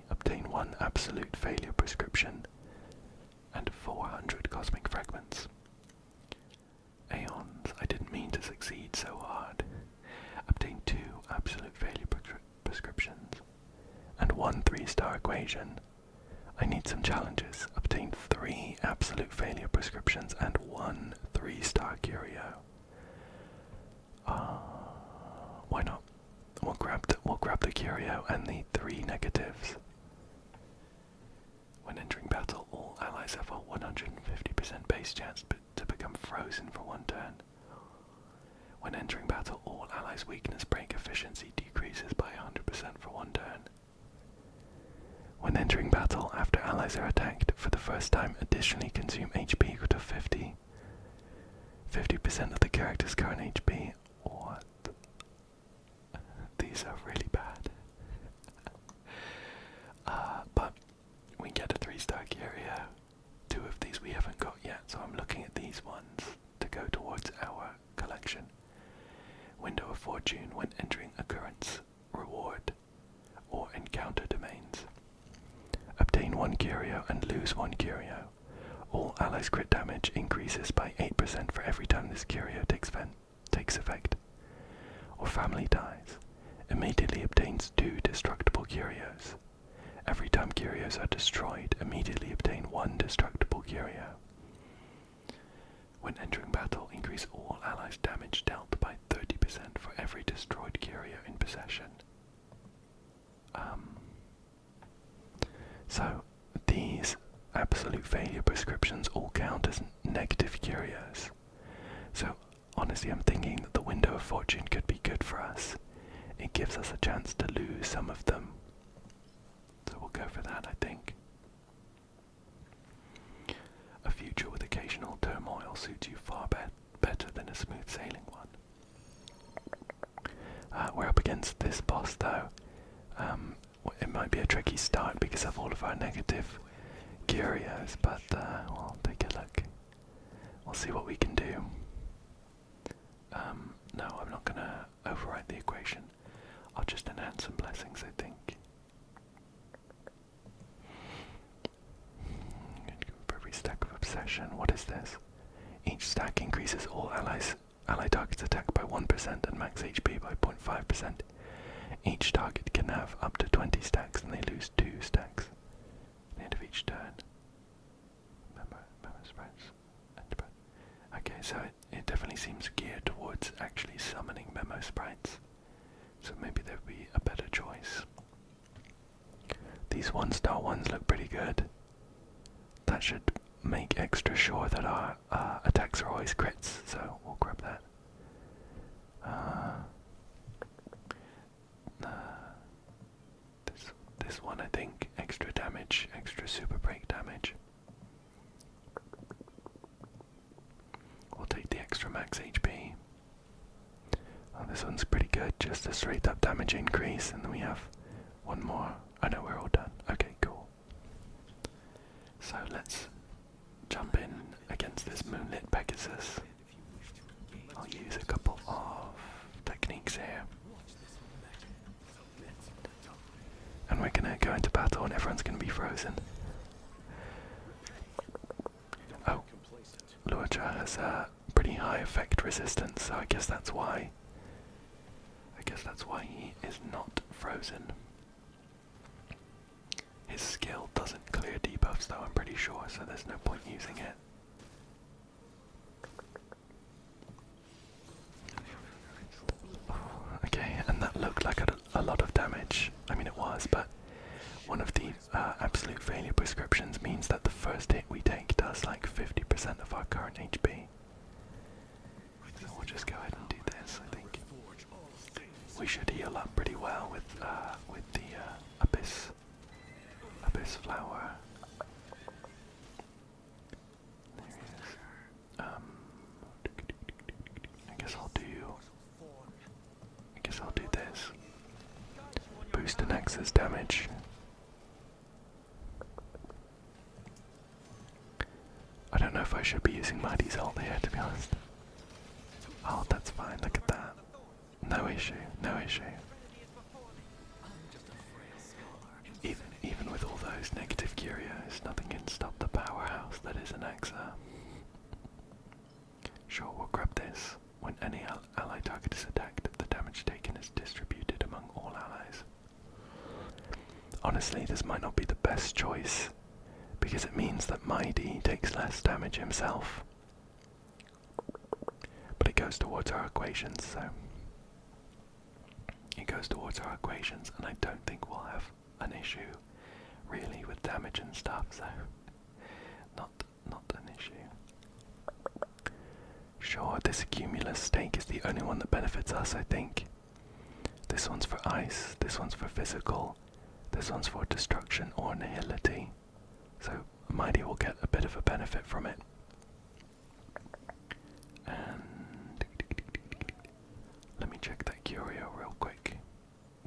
Obtain 1 absolute failure prescription and 400 cosmic fragments. Aeons, I didn't mean to succeed so hard. Obtain 2 absolute failure prescriptions and 1 3-star equation. I need some challenges. Obtain 3 absolute failure prescriptions and 1 3-star curio. Why not? We'll grab the curio and the 3 negatives. When entering battle, all allies have a 150% base chance to become frozen for 1 turn. When entering battle, all allies' weakness break efficiency decreases by 100% for 1 turn. When entering battle, after allies are attacked for the first time, additionally consume HP equal to 50% of the character's current HP. What? These are really bad. But we get a 3-star curio. 2 of these we haven't got yet, so I'm looking at these ones to go towards our collection. Window of Fortune when entering Occurrence, Reward, or Encounter domains. Obtain 1 curio and lose 1 curio. All allies' crit damage increases by 8% for every time this curio takes effect. Or family dies. Immediately obtains 2 destructible curios. Every time curios are destroyed, immediately obtain 1 destructible curio. When entering battle, increase all allies' damage dealt by 30% for every destroyed curio in possession. So, these absolute failure prescriptions all count as negative curios. So, honestly, I'm thinking that the Window of Fortune could be good for us. It gives us a chance to lose some of them. So we'll go for that, I think. A future with occasional turmoil suits you far better than a smooth sailing one. We're up against this boss though. It might be a tricky start because of all of our negative curios, but we'll take a look. We'll see what we can do. No, I'm not going to overwrite the equation. I'll just enhance some blessings, I think. For every stack of obsession, what is this? Each stack increases all ally targets attack by 1% and max HP by 0.5%. Each target can have up to 20 stacks and they lose 2 stacks at the end of each turn. Memo spreads. Okay, so it definitely seems geared towards actually summoning memo sprites. So maybe there would be a better choice. These 1-star ones look pretty good. That should make extra sure that our attacks are always crits, so we'll grab that. This one, I think, extra damage, extra super break damage. We'll take the extra max HP. Oh, this one's pretty good, just a straight up damage increase, and then we have one more. Oh no, we're all done. Okay, cool. So let's jump in against this Moonlit Pegasus. I'll use a couple of techniques here. high effect resistance, so I guess that's why. He is not frozen. His skill doesn't clear debuffs though, I'm pretty sure, so there's no point using it. Okay, and that looked like a lot of damage. I mean it was, but one of the absolute failure prescriptions means that the first hit we take does like 50% of our current HP. So we'll just go ahead and do this, I think. We should heal up pretty well with the Abyss Flower. There he is. I guess I'll do this. Boost the Nexus damage. I don't know if I should be using Mighty's ult here, to be honest. Oh, that's fine, look at that. No issue, no issue. Even with all those negative curios, nothing can stop the powerhouse that is an Exa. Sure, we'll grab this. When any ally target is attacked, the damage taken is distributed among all allies. Honestly, this might not be the best choice, because it means that Mighty takes less damage himself. But it goes towards our equations, so... It goes towards our equations, and I don't think we'll have an issue, really, with damage and stuff, so... Not an issue. Sure, this Cumulus stake is the only one that benefits us, I think. This one's for ice, this one's for physical, this one's for destruction or nihility. So Mighty will get a bit of a benefit from it. And let me check that curio real quick.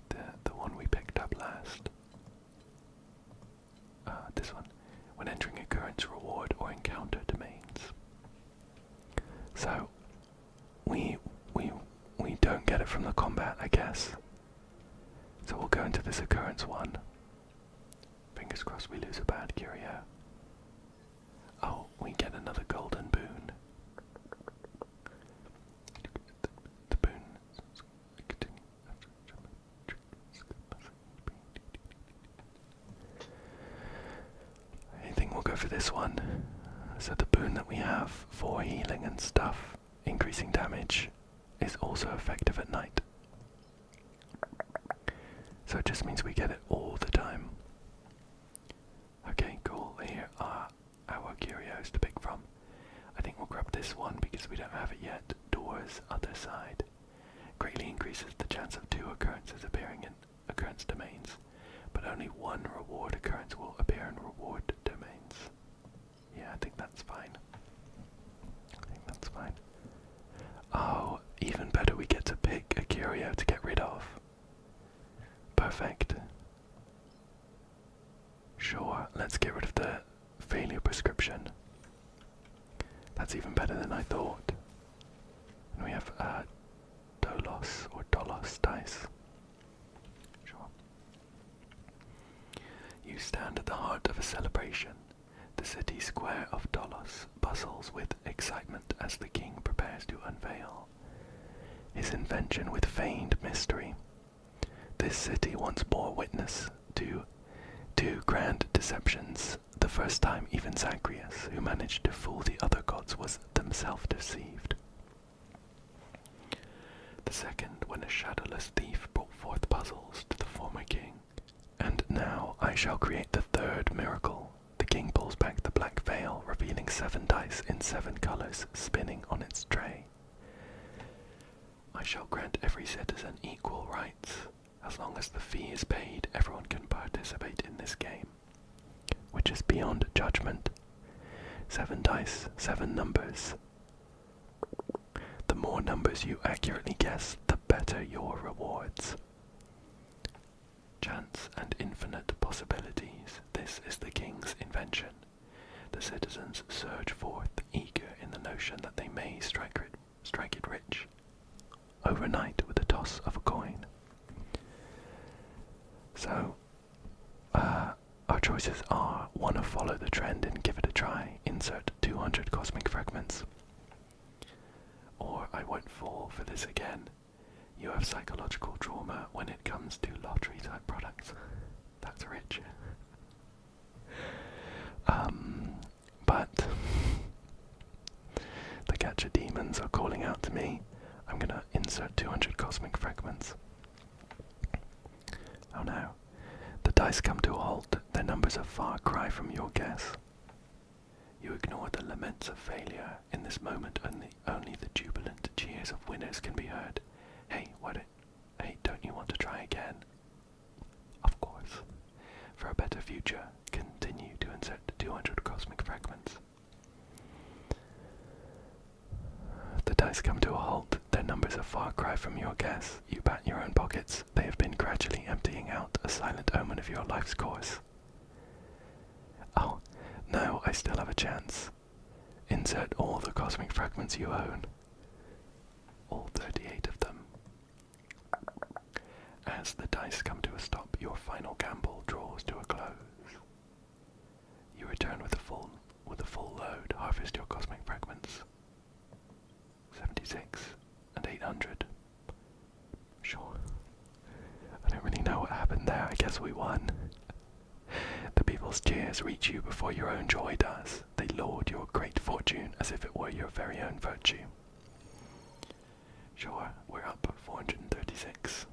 The one we picked up last. This one. When entering Occurrence, reward or encounter domains. So we don't get it from the combat, I guess. So we'll go into this Occurrence one. Fingers crossed we lose a bad curio. Oh, we get another golden boon. The boon. I think we'll go for this one. So the boon that we have for healing and stuff, increasing damage, is also effective at night. So it just means we get it all the time. Okay, cool. Here are our curios to pick from. I think we'll grab this one because we don't have it yet. Doors, other side. Greatly increases the chance of 2 occurrences appearing in occurrence domains, but only 1 reward occurrence will appear in reward domains. Yeah, I think that's fine. Oh, even better, we get to pick a curio to get rid of. Perfect. Sure, let's get rid of the failure prescription. That's even better than I thought. And we have Dolos dice. Sure. You stand at the heart of a celebration. The city square of Dolos bustles with excitement as the king prepares to unveil his invention with feigned mystery. This city once bore witness to 2 grand deceptions. The first time even Zagreus, who managed to fool the other gods, was themselves deceived. The second, when a shadowless thief brought forth puzzles to the former king. And now I shall create the 3rd miracle. The king pulls back the black veil, revealing 7 dice in 7 colors spinning on its tray. I shall grant every citizen equal rights. As long as the fee is paid, everyone can participate in this game, which is beyond judgment. 7 dice, 7 numbers. The more numbers you accurately guess, the better your rewards. Chance and infinite possibilities. This is the king's invention. The citizens surge forth, eager in the notion that they may strike it rich overnight with the toss of a coin. So, our choices are: want to follow the trend and give it a try, insert 200 cosmic fragments. don't fall for this again. You have psychological trauma when it comes to lottery-type products. That's rich. But the Gacha demons are calling out to me. I'm gonna insert 200 cosmic fragments. Oh no. The dice come to a halt. Their numbers a far cry from your guess. You ignore the laments of failure. In this moment, only the jubilant cheers of winners can be heard. Hey, don't you want to try again? Of course. For a better future, continue to insert 200 cosmic fragments. The dice come to a halt. Their numbers a far cry from your guess. You pat your own pockets. They have been gradually emptying out, a silent omen of your life's course. Oh, no, I still have a chance. Insert all the cosmic fragments you own. All 38 of them. As the dice come to a stop, your final gamble draws to a close. You return with a full load, harvest your cosmic fragments. 76 and 800. Sure. I don't really know what happened there. I guess we won. The people's cheers reach you before your own joy does. They laud your great fortune as if it were your very own virtue. Sure, we're up 436.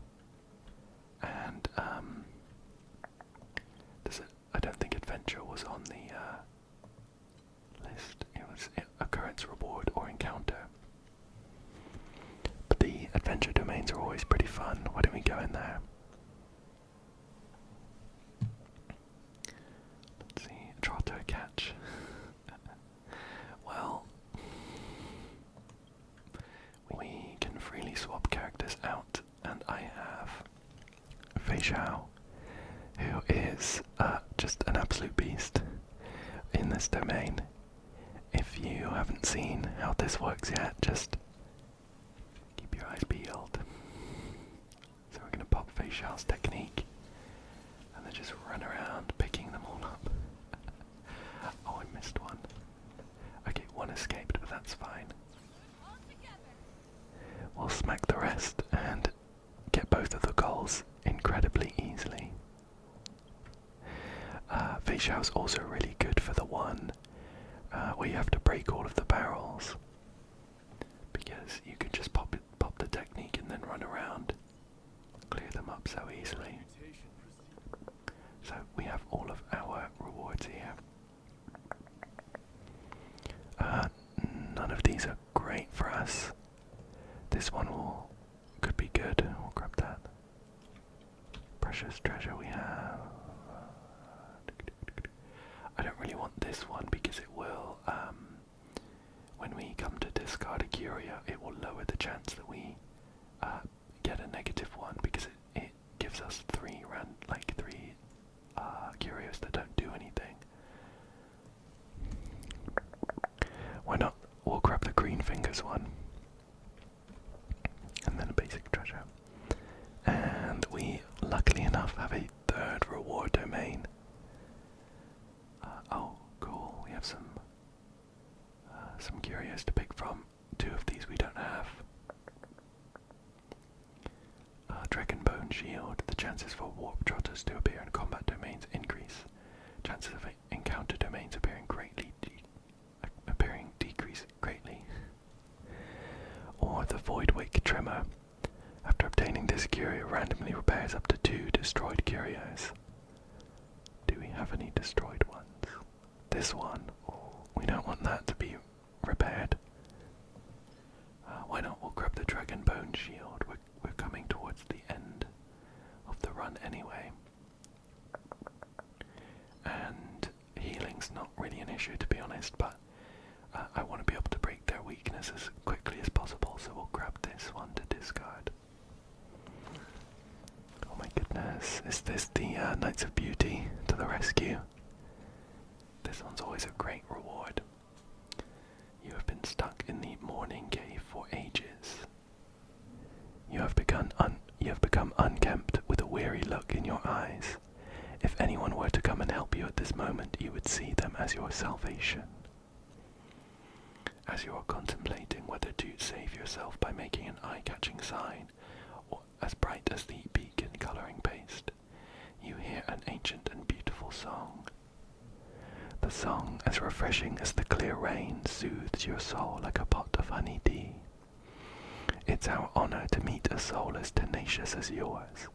And, I don't think adventure was on the list. It was occurrence, reward, or encounter. But the adventure domains are always pretty fun. Why don't we go in there? Let's see, trotter catch. Well, we can freely swap characters out, and I have Phainon, who is just an absolute beast in this domain. If you haven't seen how this works yet, just keep your eyes peeled. So we're going to pop Phainon's technique and then just run around picking them all up. Oh, I missed one. Okay, one escaped, but that's fine. We'll smack the rest and get both of the goals incredibly easily. Phainon's also really good for the one where you have to break all of the barrels, because you can just pop the technique and then run around, clear them up so easily. So we have all of our rewards here. None of these are great for us. This one could be good. We'll grab that. Precious treasure we have. I don't really want this one because it will, when we come to discard a curio, it will lower the chance that we get a negative one, because it gives us three curios that don't do anything. Why not? We'll grab the green fingers one. And then a basic treasure. And we, luckily enough, have a third reward domain. Oh, cool. We have some curios to pick from. Two of these we don't have. Dragon Bone Shield. The chances for warp trotters to appear in combat domains increase. Chances of encounter domains appearing decrease greatly. Or the Voidwake Trimmer. After obtaining this curio, randomly repairs up to 2 destroyed curios. Do we have any destroyed ones? This one. Oh, we don't want that to be repaired. Why not? We'll grab the Dragon Bone Shield. We're coming towards the end of the run anyway. And healing's not really an issue, to be honest, but I want to be able to break their weakness as quickly as possible, so we'll grab this one to discard. Oh my goodness, is this the Knights of Beauty to the rescue? This one's always a great reward. You have been stuck in the mourning cave for ages. You have become unkempt with a weary look in your eyes. If anyone were to come and help you at this moment, you would see them as your salvation. As you are contemplating whether to save yourself by making an eye-catching sign, or as bright as the beacon colouring paste. You hear an ancient and beautiful song. The song, as refreshing as the clear rain, soothes your soul like a pot of honey tea. It's our honour to meet a soul as tenacious as yours.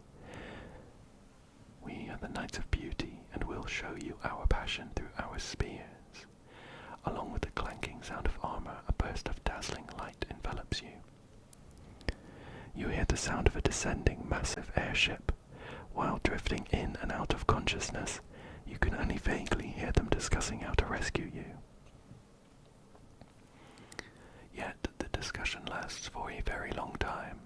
We are the Knights of Beauty, and we'll show you our passion through our spears. Along with the clanking sound of armour, a burst of dazzling light envelops you. You hear the sound of a descending massive airship. While drifting in and out of consciousness, you can only vaguely hear them discussing how to rescue you. Yet the discussion lasts for a very long time.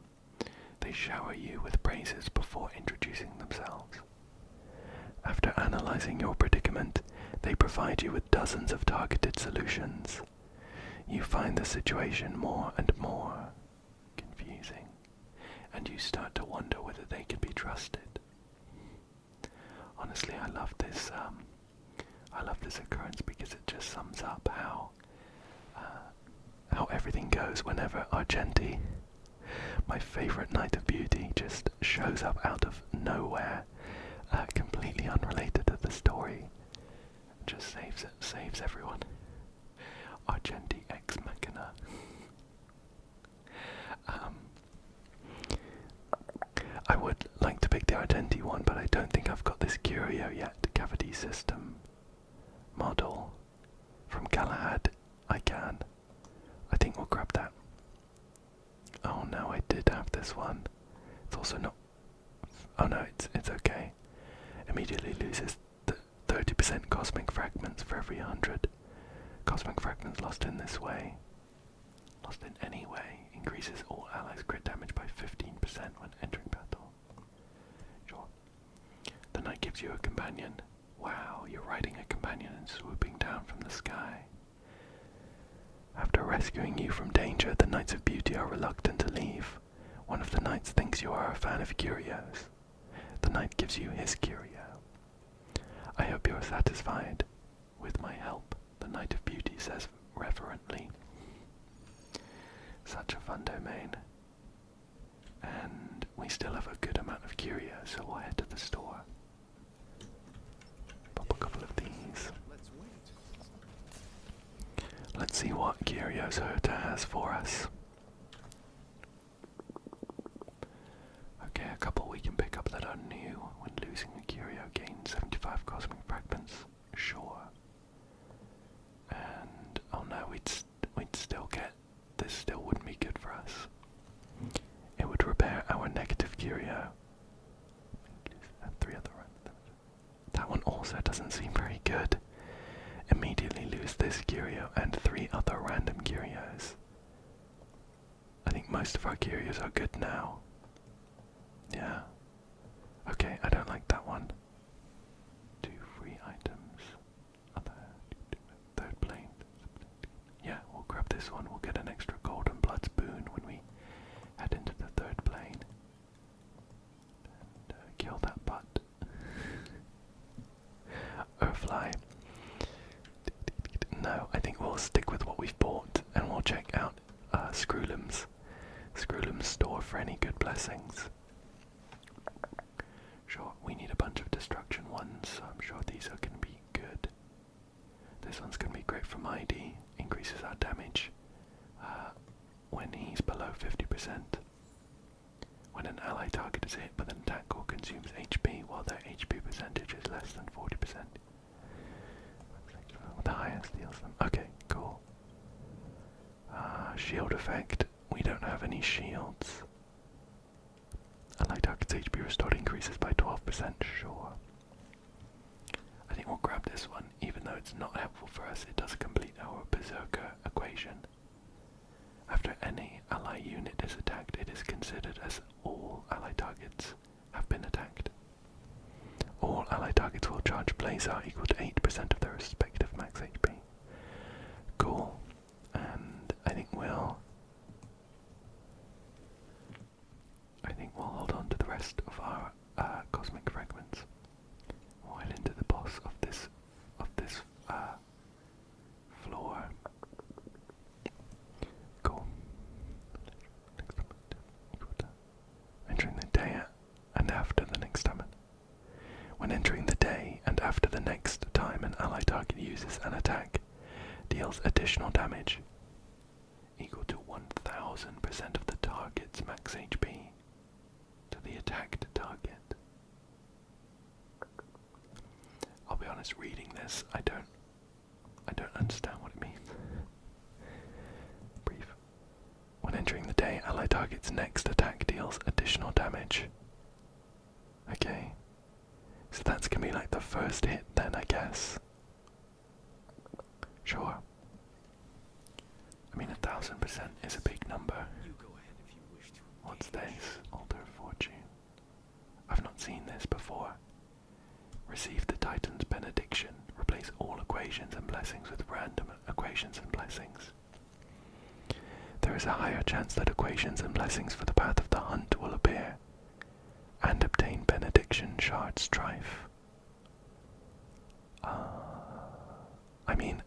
They shower you with praises before introducing themselves. After analysing your predicament, they provide you with dozens of targeted solutions. You find the situation more and more confusing, and you start to wonder whether they can be trusted. Honestly, I love this occurrence because it just sums up how everything goes whenever Argenti, my favourite Knight of Beauty, just shows up out of nowhere, completely unrelated to the story. Just saves everyone. Argenti ex machina. I would like to pick the Argenti one, but I don't think I've got this curio yet. Cavity system model from Galahad. I can. I think we'll grab that. Oh no, I did have this one. It's also not. Oh no, it's okay. Immediately loses 30% cosmic fragments for every 100 cosmic fragments lost in this way. Lost in any way increases all allies' crit damage by 15% when entering battle. Sure. The knight gives you a companion. Wow, you're riding a companion and swooping down from the sky. After rescuing you from danger, the Knights of Beauty are reluctant to leave. One of the knights thinks you are a fan of curios. The knight gives you his curio. I hope you are satisfied with my help, the Knight of Beauty says reverently. Such a fun domain. And we still have a good amount of curios, so we'll head to the store. Pop a couple of these. Let's see what curios Herta has for us. Okay, a couple we can pick up that are new. When losing a curio, gain 75 cosmic fragments. Sure. And oh no, we'd still get. This still wouldn't be good for us. It would repair our negative curio. And 3 other random. That one also doesn't seem very good. Immediately lose this curio and 3 other random curios. I think most of our curios are good now. Yeah. Okay, I don't like that one. 2 free items. Other third plane. Yeah, we'll grab this one. We'll get an extra golden bloods boon when we head into the third plane. And kill that butt. Earthfly. No, I think we'll stick with what we've bought and we'll check out Screwlim's store for any good blessings. Sure, we need a bunch of destruction ones, so I'm sure these are going to be good. This one's going to be great for Mighty, increases our damage when he's below 50%. When an ally target is hit with an attack or consumes HP while their HP percentage is less than 40%. The highest deals them. Okay, cool. Shield effect. We don't have any shields. Ally target's HP restored increases by 12%. Sure. I think we'll grab this one, even though it's not helpful for us. It does complete our Berserker equation. After any ally unit is attacked, it is considered as all ally targets have been attacked. All ally targets will charge Blazer equal to 8% of their respective max HP. Cool. And I think we'll hold on to the rest of our cosmic fragments. We'll head into the boss of this floor. Cool. 1000% of the target's max HP to the attacked target. I'll be honest, reading this, I don't understand what it means. Brief. When entering the day, ally target's next attack deals additional damage. Okay. So that's gonna be like the first hit then, I guess. Sure. I mean, 1000% is a big number. What's this? Altar of Fortune. I've not seen this before. Receive the Titan's benediction. Replace all equations and blessings with random equations and blessings. There is a higher chance that equations and blessings for the path of the hunt will appear. And obtain benediction shard strife. I mean,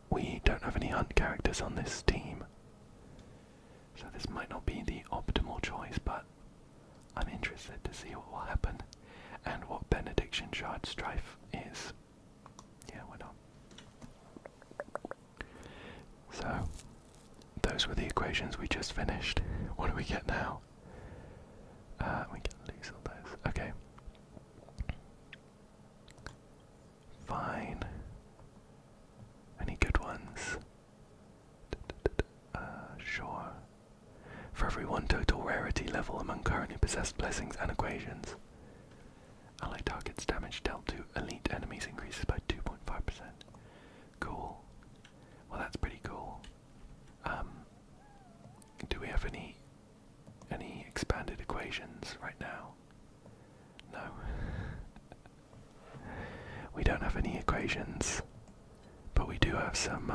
we don't have any hunt characters on this team, so this might not be the optimal choice, but I'm interested to see what will happen and what benediction shard strife is. Yeah, why not? So, those were the equations we just finished. What do we get now? We can lose all those. Okay. Fine. Any good ones? Sure. For every one total rarity level among currently possessed blessings and equations, ally target's damage dealt to elite enemies increases by 2.5%. Cool. Well, that's pretty cool. Do we have any expanded equations right now? No. We don't have any equations, but we do have some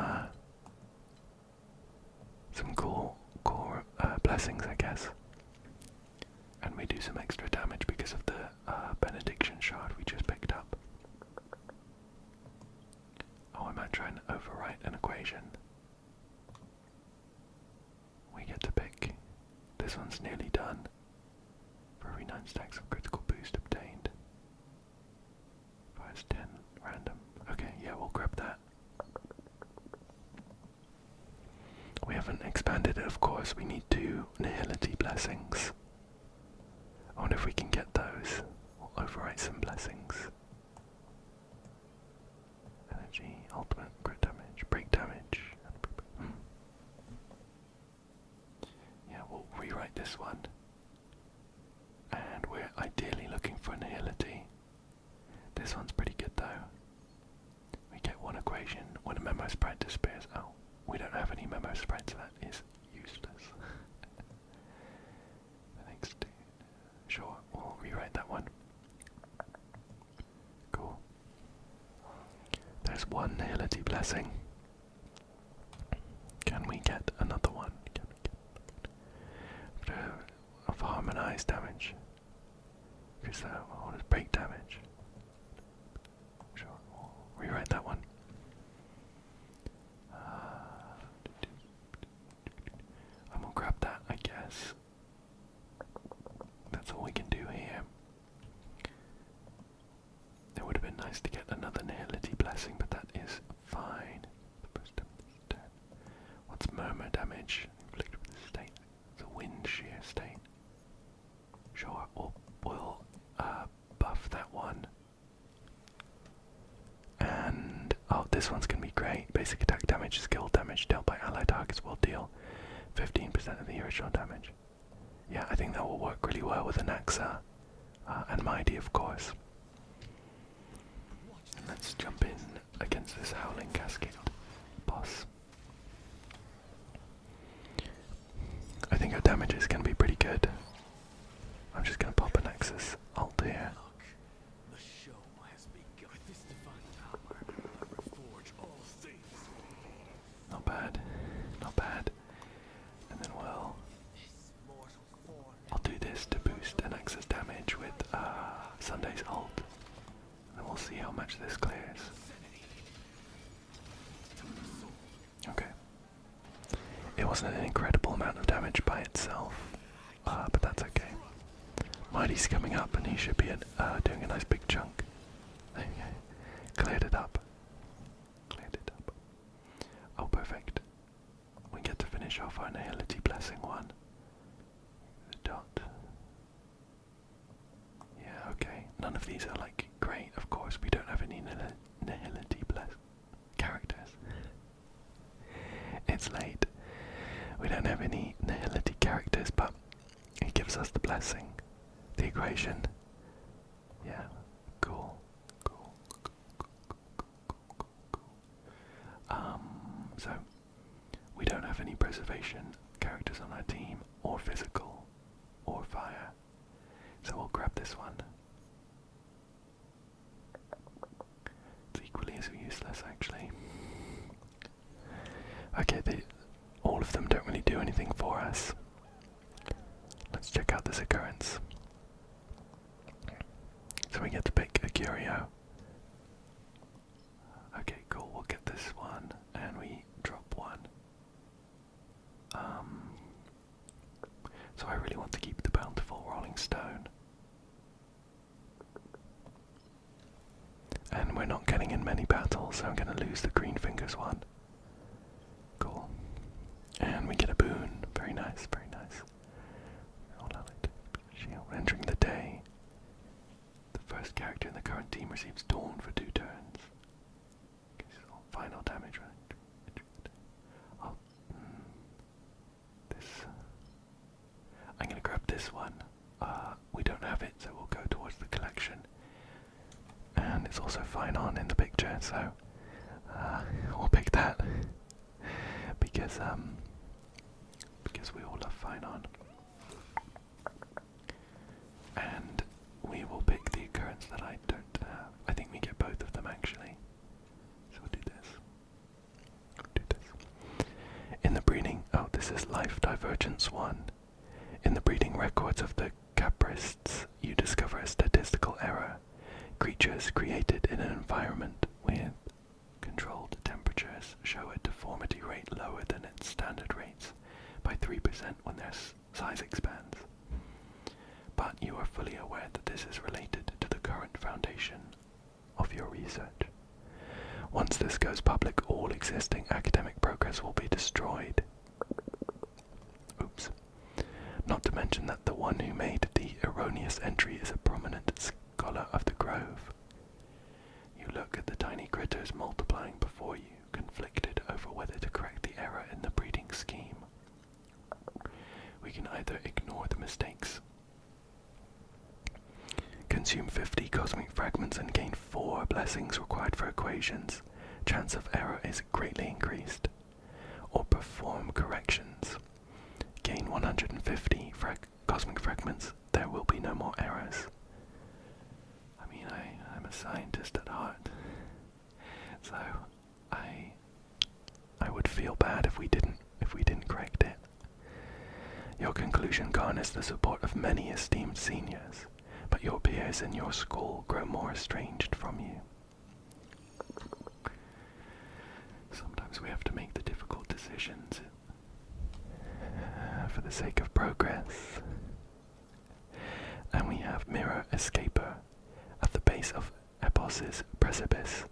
cool blessings, I guess. And we do some extra damage because of the benediction shard we just picked up. Oh, I might try and overwrite an equation. We get to pick. This one's nearly done. For every 9 stacks of critical boost obtained. Fires 10 random. Okay, yeah, we'll grab that. We haven't expanded it, of course. We need 2 nihility blessings. I wonder if we can get those. We'll overwrite some blessings. Energy, ultimate, crit damage, break damage. Yeah, we'll rewrite this one. And we're ideally looking for nihility. This one's pretty good though. We get 1 equation when a memo sprite disappears. Oh, we don't have any memo sprites, that is useless. The next, sure, we'll rewrite that one. Cool. There's 1 nihility blessing. Can we get another one? Of harmonized damage. Because what is break damage? Sure, we'll rewrite that one. And we'll grab that, I guess. That's all we can do here. It would have been nice to get another nihility blessing, but that is fine. What's murmur damage? Inflicted with the state. It's a wind shear state. Sure, we'll buff that one. And oh, this one's gonna be great. Basic attack damage, skill damage dealt by allied targets will deal 15% of the original damage. Yeah, I think that will work really well with Anaxa and Mighty, of course. And let's jump in against this Howling Casket boss. I think our damage is going to be pretty good. I'm just going to pop an Axis ult here. Not bad, not bad. And then I'll do this to boost an Axis damage with Sunday's ult. And then we'll see how much this clears. Okay. It wasn't an incredible amount of damage by itself, but that's okay. Mighty's coming up and he should be doing a nice big chunk. There you go. Cleared it up. Oh, perfect. We get to finish finish off our Nihility Blessing one. The dot. Yeah, okay. None of these are like great, of course. We don't have any Nihility Bless characters. It's late. We don't have any Nihility characters, but it gives us the blessing. The equation. Yeah, cool. Cool. So we don't have any preservation characters on our team, or physical, or fire. So we'll grab this one. It's equally as useless, actually. Okay, all of them don't really do anything for us. Let's check out this occurrence. So we get to pick a curio. Okay, cool, we'll get this one, and we drop one. So I really want to keep the bountiful rolling stone. And we're not getting in many battles, so I'm going to lose the green fingers one. Cool. And we get a boon. Very nice, very nice. Shield. Entering the day. The first character in the current team receives Dawn for 2 turns. Okay, so final damage, right? Oh, this. I'm going to grab this one. We don't have it, so we'll go towards the collection. And it's also Phainon in the picture, so we'll pick that because we all love Phainon. And we will pick the occurrence that I don't have. I think we get both of them actually. So we'll do this. In the breeding, this is Life Divergence 1. In the breeding records of the Caprists, you discover a statistical error. Creatures created in an environment with controlled temperatures show a deformity rate lower than its standard rates by 3% when their size expands. But you are fully aware that this is related to the current foundation of your research. Once this goes public, all existing academic progress will be destroyed. Oops. Not to mention that the one who made the erroneous entry is a prominent scholar of the Grove. You look at the tiny critters multiplying before you, conflicted over whether to correct the error in the breeding scheme. We can either ignore the mistakes, consume 50 cosmic fragments and gain 4 blessings required for equations. Chance of error is greatly increased. Or perform corrections. Gain 150 cosmic fragments. There will be no more errors. I mean, I'm a scientist at heart, so I would feel bad if we didn't correct it. Your conclusion garners the support of many esteemed seniors, but your peers in your school grow more estranged from you. Sometimes we have to make the difficult decisions for the sake of progress. And we have Mirror Escaper. At the base of Epos's precipice,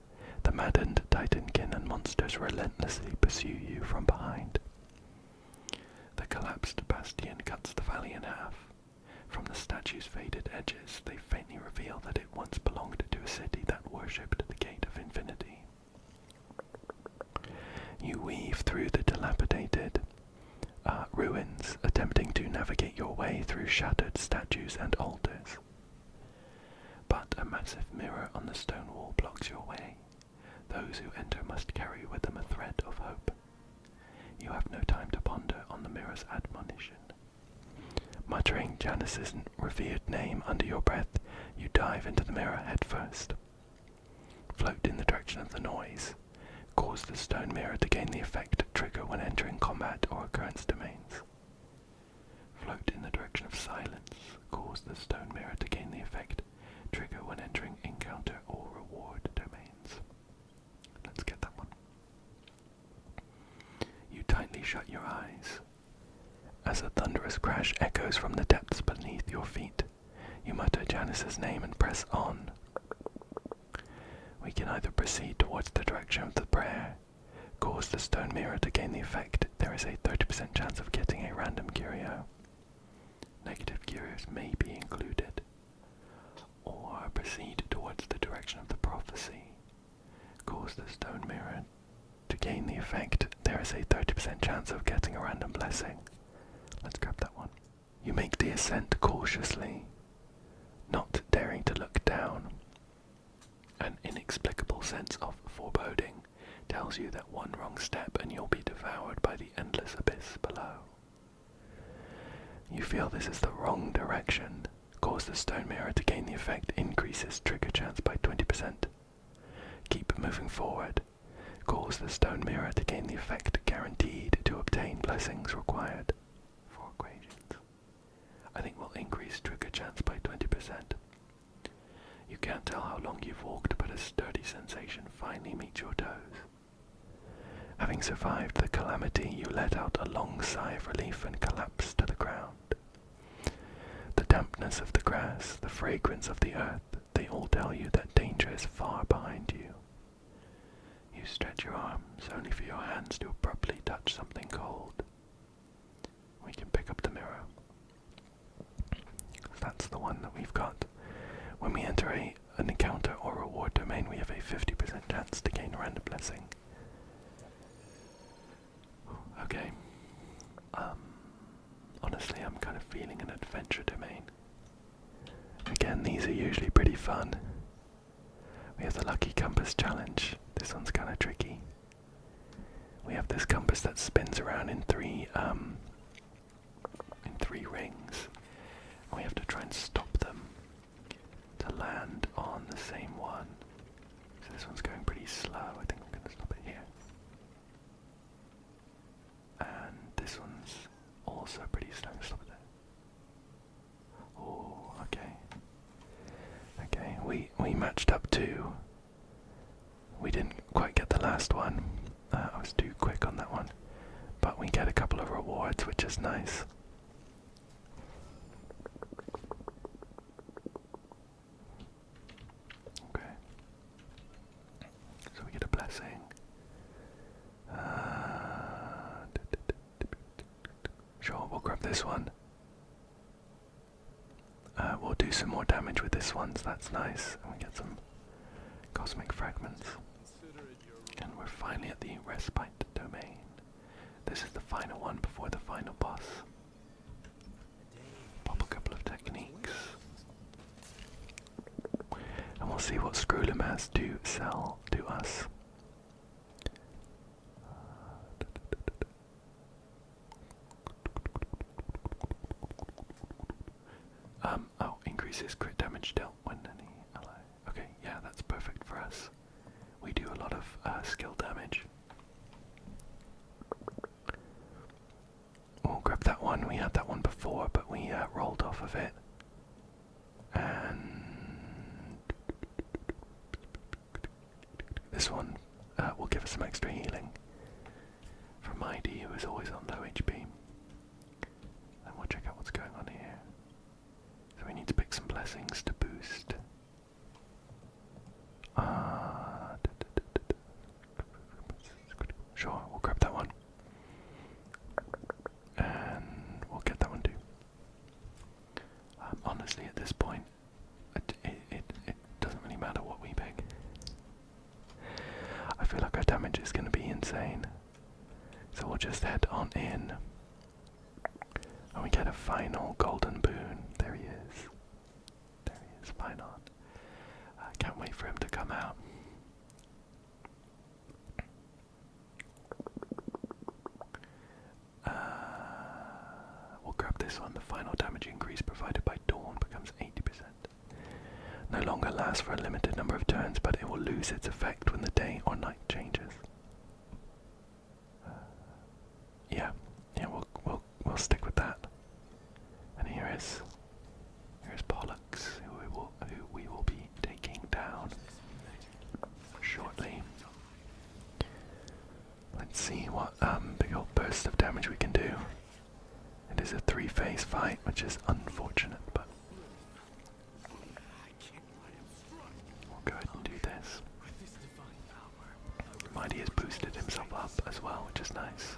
the maddened Titankin and monsters relentlessly pursue you from behind. The collapsed bastion cuts the valley in half. From the statue's faded edges, they faintly reveal that it once belonged to a city that worshipped the Gate of Infinity. You weave through the dilapidated ruins, attempting to navigate your way through shattered statues and altars. But a massive mirror on the stone wall blocks your way. Those who enter must carry with them a thread of hope. You have no time to ponder on the mirror's admonition. Muttering Janice's revered name under your breath, you dive into the mirror headfirst. Float in the direction of the noise. Cause the stone mirror to gain the effect trigger when entering combat or occurrence domains. Float in the direction of silence. Cause the stone mirror to gain the effect trigger when entering encounter or reward domains. Let's get that one. You tightly shut your eyes. As a thunderous crash echoes from the depths beneath your feet, you mutter Janice's name and press on. We can either proceed towards the direction of the prayer, cause the stone mirror to gain the effect there is a 30% chance of getting a random curio. Negative curios may be included. Or proceed towards the direction of the prophecy. Cause the stone mirror to gain the effect. There is a 30% chance of getting a random blessing. Let's grab that one. You make the ascent cautiously, not daring to look down. An inexplicable sense of foreboding tells you that one wrong step and you'll be devoured by the endless abyss below. You feel this is the wrong direction. Cause the stone mirror to gain the effect increases trigger chance by 20%. Keep moving forward. Cause the stone mirror to gain the effect guaranteed to obtain blessings required. 4 equations. I think we'll increase trigger chance by 20%. You can't tell how long you've walked, but a sturdy sensation finally meets your toes. Having survived the calamity, you let out a long sigh of relief and collapse to the ground. The dampness of the grass, the fragrance of the earth, they all tell you that danger is far behind you. You stretch your arms, only for your hands to abruptly touch something cold. We can pick up the mirror. That's the one that we've got. When we enter an encounter or reward domain, we have a 50% chance to gain a random blessing. Okay. Honestly, I'm kind of feeling an adventure domain. Again, these are usually pretty fun. We have the Lucky Compass Challenge. This one's kind of tricky. We have this compass that spins around in three rings. And we have to try and stop them to land on the same one. So this one's going pretty slow. I think I'm going to stop it here. And this one's also pretty slow. Stop it there. Oh, okay. Okay, we matched up too. We didn't quite get the last one. I was too quick on that one. But we get a couple of rewards, which is nice. Okay. So we get a blessing. Sure, we'll grab this one. We'll do some more damage with this one, so that's nice. And we get some cosmic fragments. And we're finally at the respite domain. This is the final one before the final boss. Pop a couple of techniques. And we'll see what Screwlim has to sell to us. Oh, increases crit damage dealt when any ally. Okay, yeah, that's perfect for us. We do a lot of skill damage. We'll grab that one. We had that one before, but we rolled off of it. And this one will give us some extra healing from ID, who is always on low HP. And we'll check out what's going on here. So we need to pick some blessings to boost. Sure, we'll grab that one. And we'll get that one too. Honestly, at this point, it doesn't really matter what we pick. I feel like our damage is going to be insane. So we'll just head on in. And we get a final golden boon. There he is. There he is, Phainon. I can't wait for him to come out. We'll grab this one. The final damage increase provided by Dawn becomes 80%. No longer lasts for a limited number of turns, but it will lose its effect when the day or night changes. Yeah, we'll stick with that. And here's Pollux, who we will be taking down shortly. Let's see what big old burst of damage we can do. It is a 3-phase fight, which is unfortunate, but we'll go ahead and do this. Mighty has boosted himself up as well, which is nice.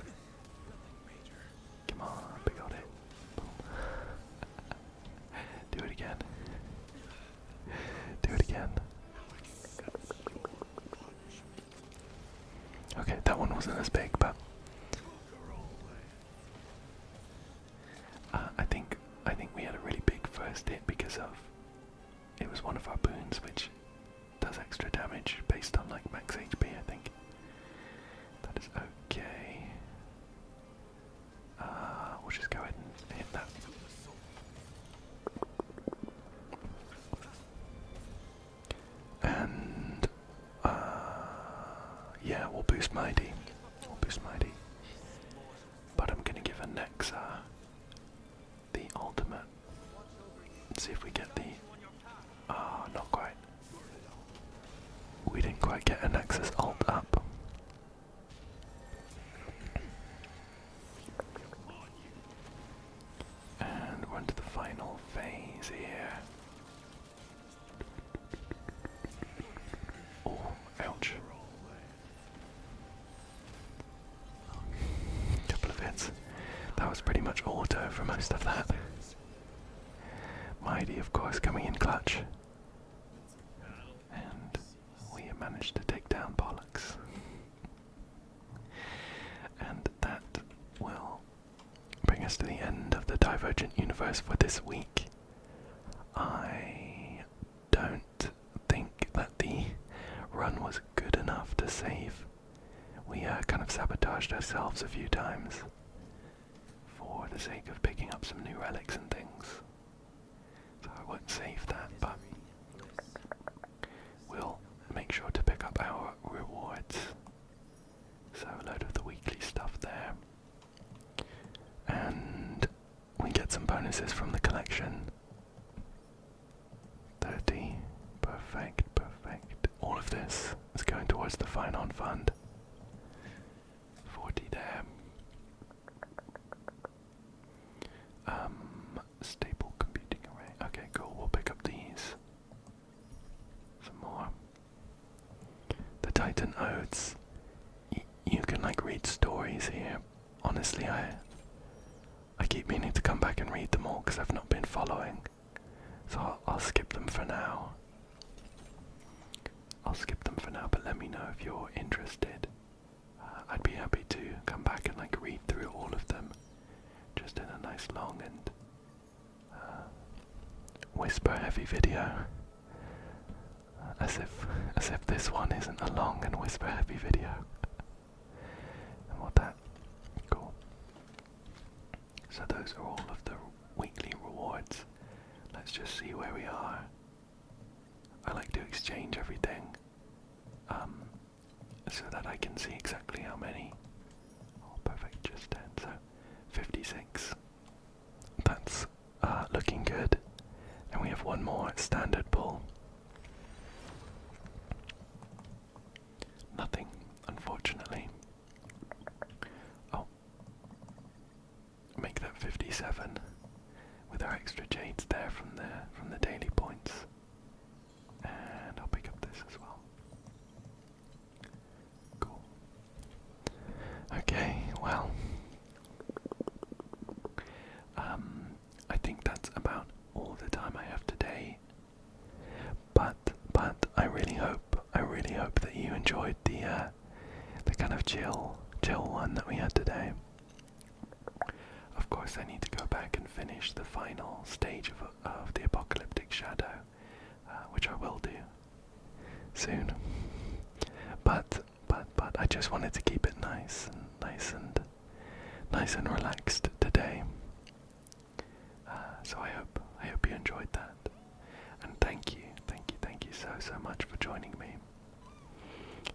wasn't as big, but I think we had a really big first hit because of it was one of our boons, which does extra damage based on like max HP. I think that is okay. We'll just go ahead and hit that. And yeah, we'll boost Mighty. But I'm gonna give a Nexa the ultimate. Let's see if we get the not quite. We didn't quite get a Nexus ult up. And we're into the final phase here. Oh, ouch. Couple of hits. That was pretty much auto for most of that. Mighty, of course, coming in clutch. And we managed to take down Bollocks. And that will bring us to the end of the Divergent Universe for this week. I don't think that the run was good enough to save. We kind of sabotaged ourselves a few times for the sake of picking up some new relics and things. So I won't save that, but we'll make sure to pick up our rewards. So a load of the weekly stuff there. And we get some bonuses from the collection. 30. Perfect. All of this is going towards the Phainon fund. 40 there. Stable computing array. Okay, cool. We'll pick up these. Some more. The Titan Odes. You can like read stories here. Honestly, I keep meaning to come back and read them all because I've not been following. So I'll skip them for now. But let me know if you're interested. I'd be happy to come back and like read through all of them, just in a nice long and whisper heavy video. As if this one isn't a long and whisper heavy video. And what that? Cool. So those are all of the weekly rewards. Let's just see where we are. I like to exchange everything so that I can see exactly how many. Oh, perfect, just 10, so 56. That's looking good. And we have one more standard pull. Nothing, unfortunately. Oh. Make that 57 with our extra jades there from the daily points. And I'll pick up this as well. Cool. Okay, well. I think that's about all the time I have today. But I really hope that you enjoyed the kind of chill one that we had today. Of course, I need to go back and finish the final stage of the Apocalyptic Shadow, which I will do soon. But I just wanted to keep it nice and relaxed today. So I hope you enjoyed that, and thank you so much for joining me.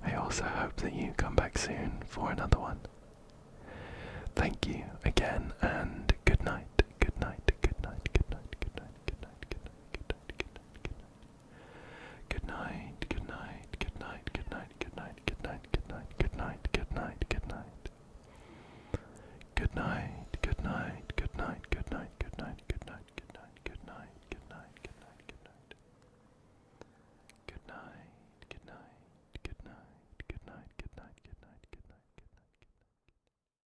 I also hope that you come back soon for another one.